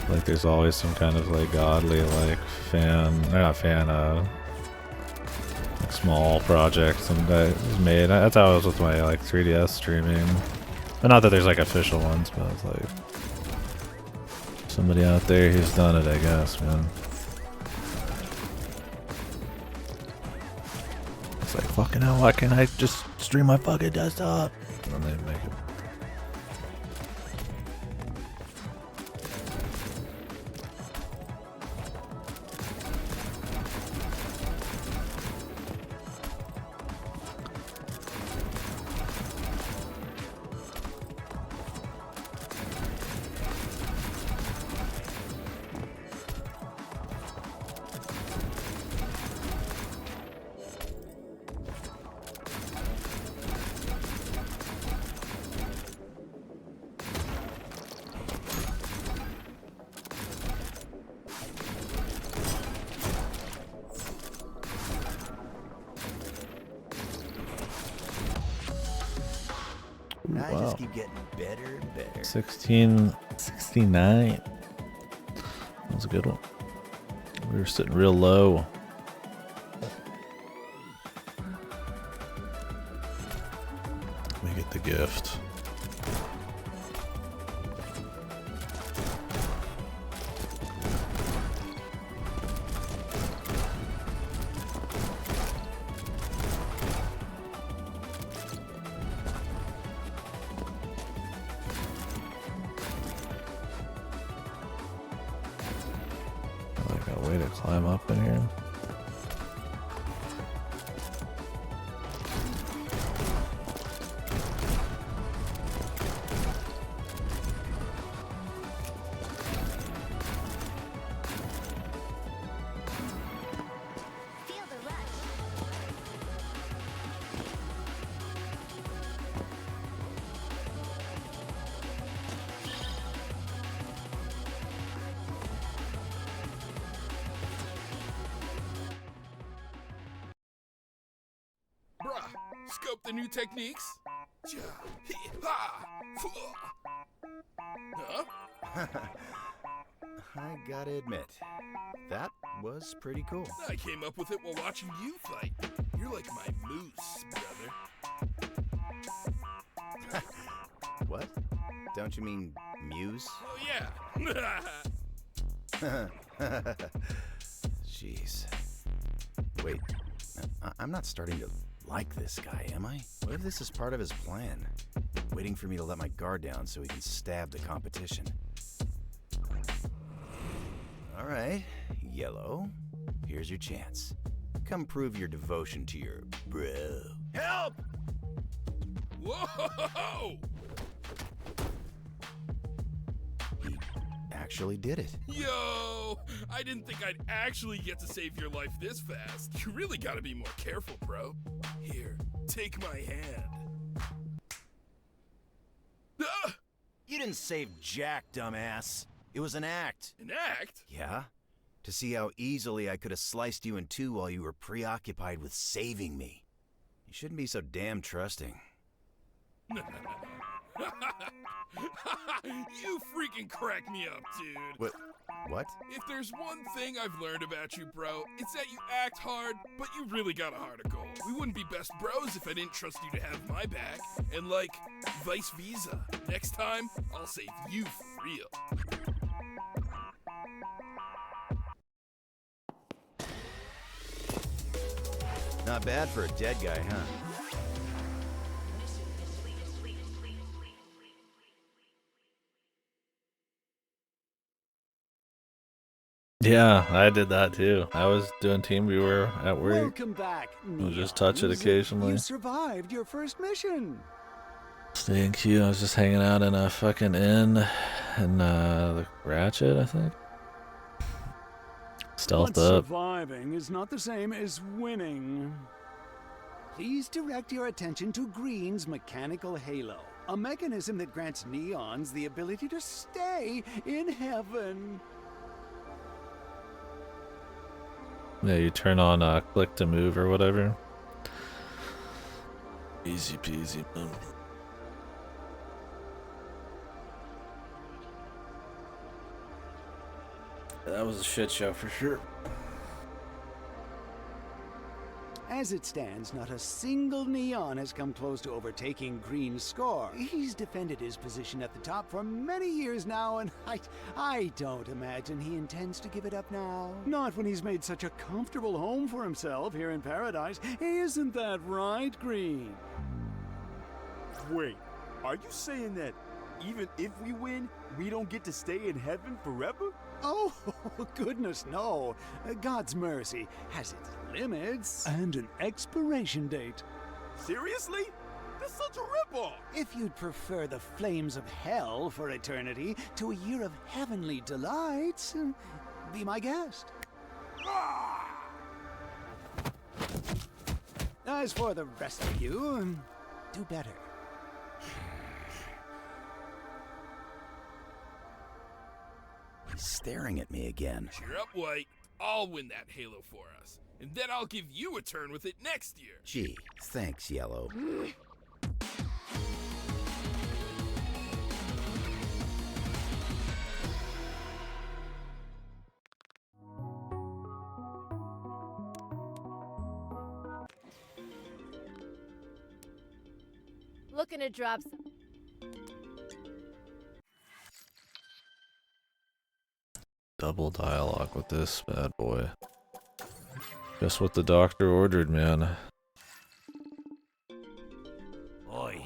S2: Like there's always some kind of like godly like fan, or not fan, like small project some guy has made. That's how I was with my like 3DS streaming. But not that there's like official ones, but it's like somebody out there who's done it, I guess, man. It's like, fucking hell, why can't I just stream my fucking desktop? And then they make it.
S6: I just keep getting better and better.
S2: 1669. That was a good one. We were sitting real low. Let me get the gift. Way to climb up in here.
S7: Feel the rush.
S5: Bruh, scope the new techniques? Ja, hee, ha, fuh. Huh?
S6: I gotta admit, that was pretty cool.
S5: I came up with it while watching you fight. You're like my moose, brother.
S6: What? Don't you mean Muse?
S5: Oh yeah.
S6: Jeez. Wait, I'm not starting to like this guy, am I? What if this is part of his plan? Waiting for me to let my guard down so he can stab the competition. Alright, Yellow. Here's your chance. Come prove your devotion to your bro.
S5: Help! Whoa!
S6: He actually did it.
S5: Yo! I didn't think I'd actually get to save your life this fast. You really gotta be more careful, bro. Here, take my hand. Ah!
S6: You didn't save Jack, dumbass. It was an act.
S5: An act?
S6: Yeah? To see how easily I could have sliced you in two while you were preoccupied with saving me. You shouldn't be so damn trusting.
S5: You freaking crack me up, dude.
S6: What?
S5: If there's one thing I've learned about you, bro, it's that you act hard, but you really got a heart of gold. We wouldn't be best bros if I didn't trust you to have my back. And like, vice versa. Next time, I'll save you for real.
S6: Not bad for a dead guy, huh?
S2: Yeah, I did that too. I was doing team viewer at work.
S8: Welcome back.
S2: I'll just touch it
S8: Neons.
S2: occasionally.
S8: You survived your first mission.
S2: Thank you. I was just hanging out in a fucking inn in the Ratchet, I think. Stealth
S8: But
S2: up.
S8: surviving is not the same as winning. Please direct your attention to Green's mechanical halo, a mechanism that grants Neons the ability to stay in heaven.
S2: Yeah, you turn on click to move or whatever. Easy peasy, man. That was a shit show for sure.
S8: As it stands, not a single Neon has come close to overtaking Green's score. He's defended his position at the top for many years now, and I don't imagine he intends to give it up now. Not when he's made such a comfortable home for himself here in paradise. Isn't that right, Green?
S7: Wait, are you saying that even if we win, we don't get to stay in heaven forever?
S8: Oh, goodness, no. God's mercy has its limits and an expiration date.
S7: Seriously? That's such a ripoff!
S8: If you'd prefer the flames of hell for eternity to a year of heavenly delights, be my guest. As for the rest of you, do better.
S6: He's staring at me again.
S5: Cheer up, White. I'll win that Halo for us. And then I'll give you a turn with it next year.
S6: Gee, thanks, Yellow.
S1: Looking to drop some.
S2: Double dialogue with this bad boy. Just what the doctor ordered, man.
S4: Oi.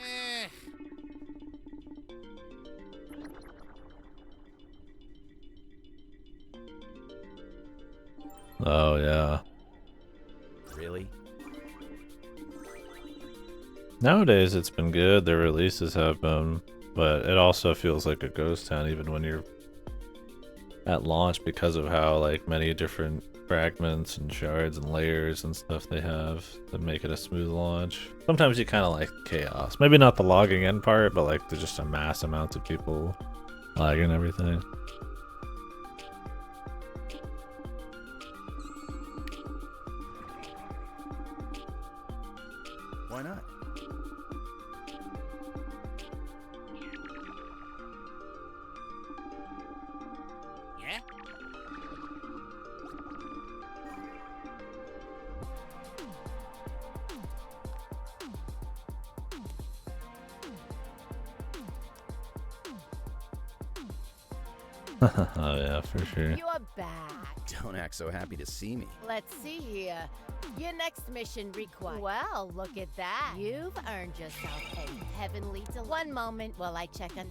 S4: Eh.
S2: Oh yeah.
S6: Really?
S2: Nowadays it's been good, the releases have been, but it also feels like a ghost town even when you're at launch because of how like many different fragments and shards and layers and stuff they have that make it a smooth launch. Sometimes you kind of like chaos. Maybe not the logging in part, but like there's just a mass amount of people lagging everything.
S6: Why not?
S4: Yeah?
S2: Oh yeah, for sure.
S1: You are back.
S6: Don't act so happy to see me.
S1: Let's see here. Your next mission requires. Well, look at that. You've earned yourself a heavenly One moment while I check on.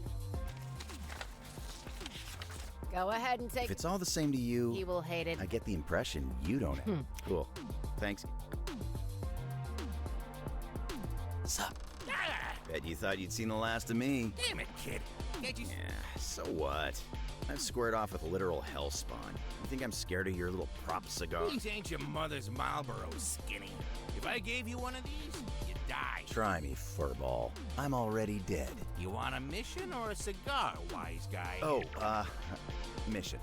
S1: Go ahead and
S6: If
S1: take.
S6: it's all the same to you,
S1: He will hate it.
S6: I get the impression you don't have. Cool. Thanks. Sup? Bet you thought you'd seen the last of me.
S4: Damn it, kid. Can't you...
S6: Yeah, so what? I've squared off with literal hellspawn. You think I'm scared of your little prop cigar?
S4: These ain't your mother's Marlboro, skinny. If I gave you one of these, you'd die.
S6: Try me, furball. I'm already dead.
S4: You want a mission or a cigar, wise guy?
S6: Oh, mission.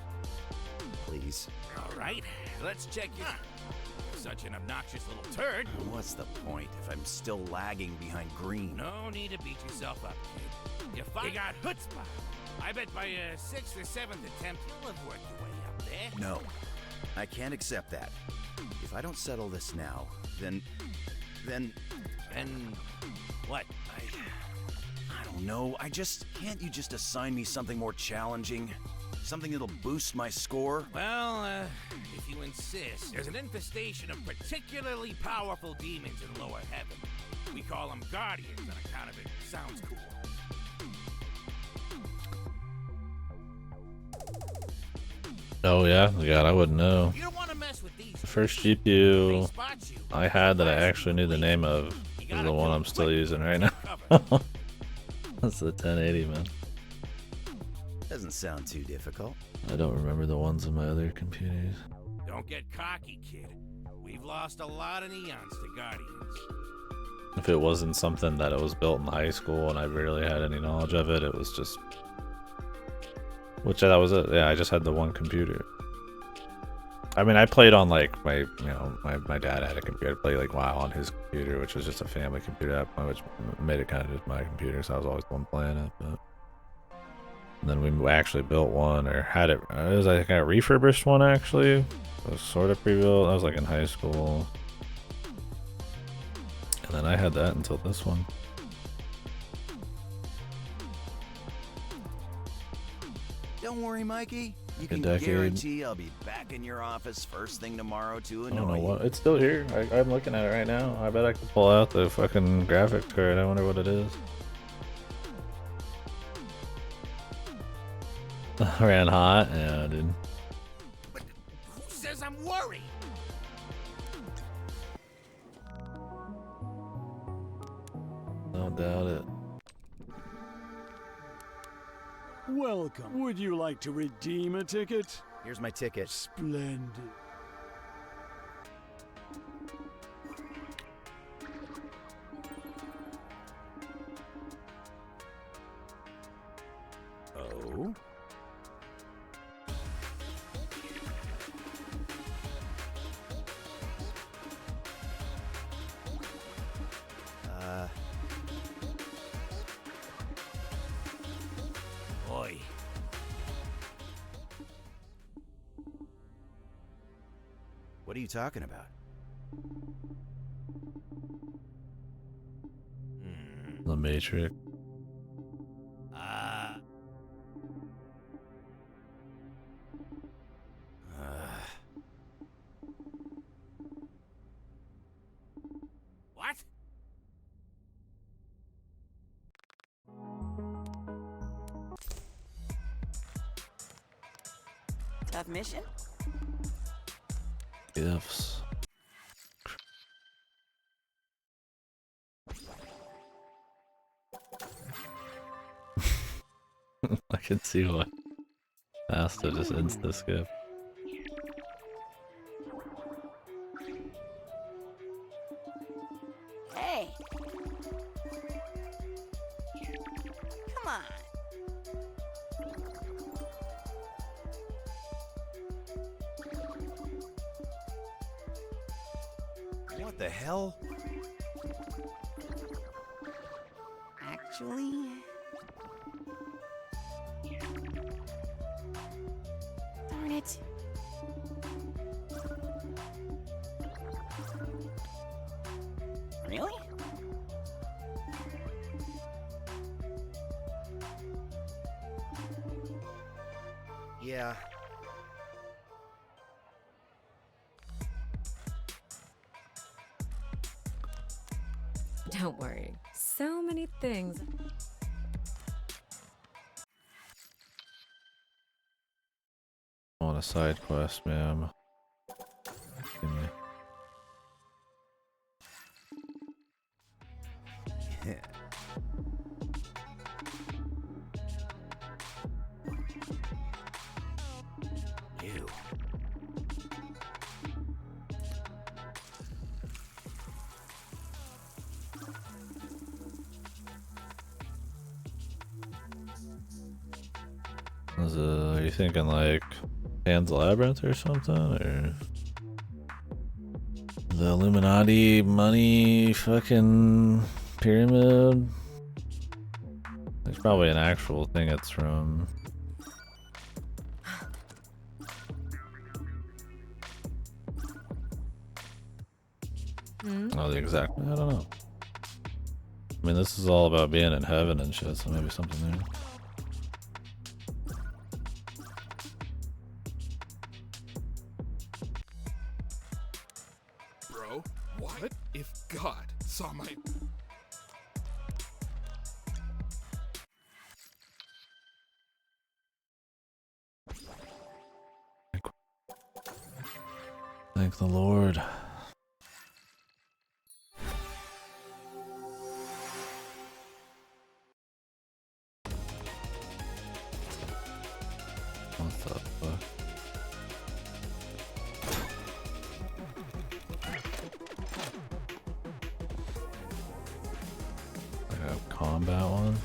S6: Please.
S4: All right, let's check your... Such an obnoxious little turd.
S6: What's the point if I'm still lagging behind Green?
S4: No need to beat yourself up, kid. You got chutzpah. I bet by your 6th or 7th attempt, you'll have worked your way up there.
S6: No, I can't accept that. If I don't settle this now, then...
S4: And what?
S6: I don't know. Can't you just assign me something more challenging? Something that'll boost my score?
S4: Well, if you insist, there's an infestation of particularly powerful demons in lower heaven. We call them guardians on account of it. Sounds cool.
S2: Oh yeah? God, I wouldn't know.
S4: You don't want to mess with these.
S2: The first
S4: They
S2: GPU
S4: spot you.
S2: I had that I actually knew the name of is the one I'm still using right now. That's the 1080, man.
S6: Doesn't sound too difficult.
S2: I don't remember the ones on my other computers.
S4: Don't get cocky, kid. We've lost a lot of neons to guardians.
S2: If it wasn't something that it was built in high school and I barely had any knowledge of it, it was just... Which that was it. Yeah, I just had the one computer. I mean, I played on like my dad had a computer. I played like WoW on his computer, which was just a family computer at that point, which made it kind of just my computer. So I was always the one playing it. But and then we actually built one, or had it. It was like a refurbished one actually. It was sort of pre-built. I was like in high school, and then I had that until this one.
S6: Don't worry, Mikey. You can
S2: decade.
S6: guarantee I'll be back in your office first thing tomorrow to
S2: I don't
S6: annoy
S2: know
S6: you.
S2: what. It's still here. I'm looking at it right now. I bet I could pull out the fucking graphics card. I wonder what it is. Ran hot? Yeah, dude.
S4: But who says I'm worried?
S2: Don't doubt it.
S8: Welcome. Would you like to redeem a ticket?
S6: Here's my ticket.
S8: Splendid.
S6: Oh?
S4: Boy.
S6: What are you talking about?
S2: The Matrix.
S4: What?
S9: Tough mission?
S2: Ifs. I can see why. Has to just insta skip.
S9: Hey! Come on!
S6: What the hell?
S9: Actually... Darn it. Really?
S6: Yeah.
S10: Don't worry. So many things.
S2: I want a side quest, ma'am. Give me.
S6: Ew.
S2: Are you thinking like Pan's Labyrinth or something, or the Illuminati money fucking pyramid? There's probably an actual thing it's from. Oh, the exact. I don't know. I mean, this is all about being in heaven and shit, so maybe something there.
S5: Bro, what if God saw my...
S2: Thank the Lord. What the fuck? Like a combat one?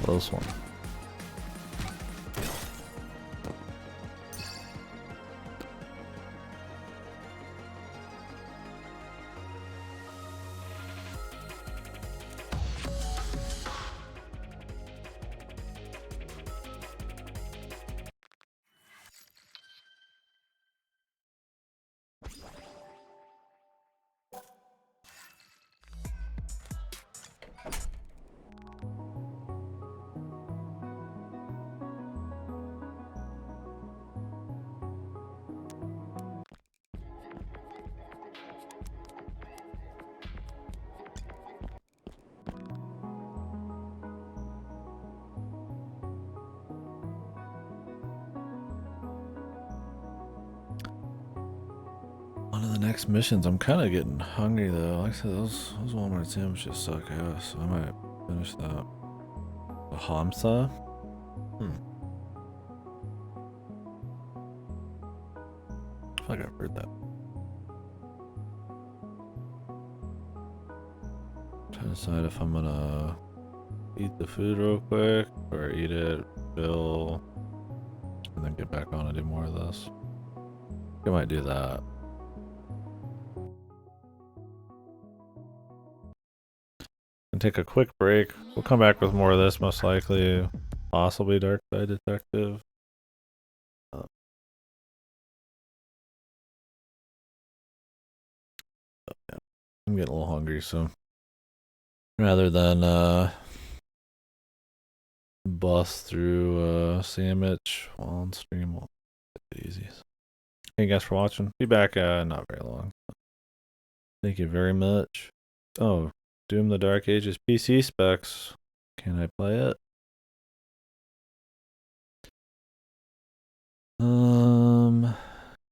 S2: Close one. On to the next missions. I'm kind of getting hungry though. Like I said, those Walmart sandwiches suck ass. I might finish that. A Hamsa? I feel like I've heard that. Trying to decide if I'm gonna eat the food real quick or eat it, fill, and then get back on and do more of this. I might do that. And take a quick break. We'll come back with more of this, most likely. Possibly Dark Side Detective. Yeah. I'm getting a little hungry, so rather than bust through sandwich while on stream, we'll take it easy. Thank you guys for watching. Be back not very long. Thank you very much. Oh, Doom the Dark Ages PC specs. Can I play it?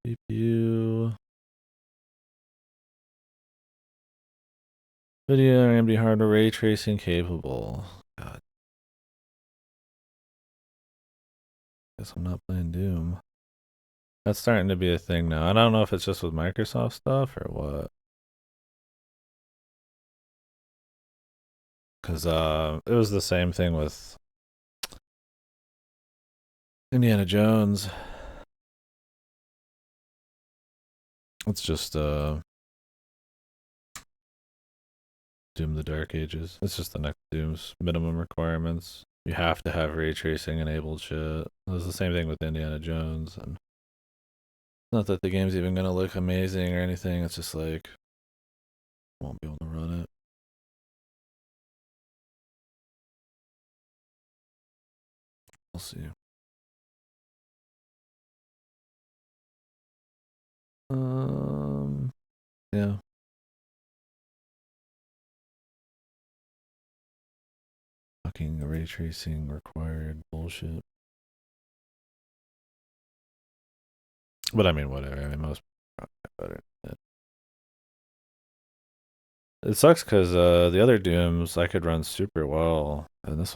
S2: CPU. Video AMD hardware ray tracing capable. God. Guess I'm not playing Doom. That's starting to be a thing now. I don't know if it's just with Microsoft stuff or what. Because it was the same thing with Indiana Jones. It's just Doom the Dark Ages. It's just the next Doom's minimum requirements. You have to have ray tracing enabled shit. It was the same thing with Indiana Jones. And not that the game's even going to look amazing or anything. It's just like, won't be able to run it. We'll see. Yeah. Fucking ray tracing required bullshit. But I mean, whatever. I mean, most people are better than it. It sucks because the other Dooms I could run super well, and this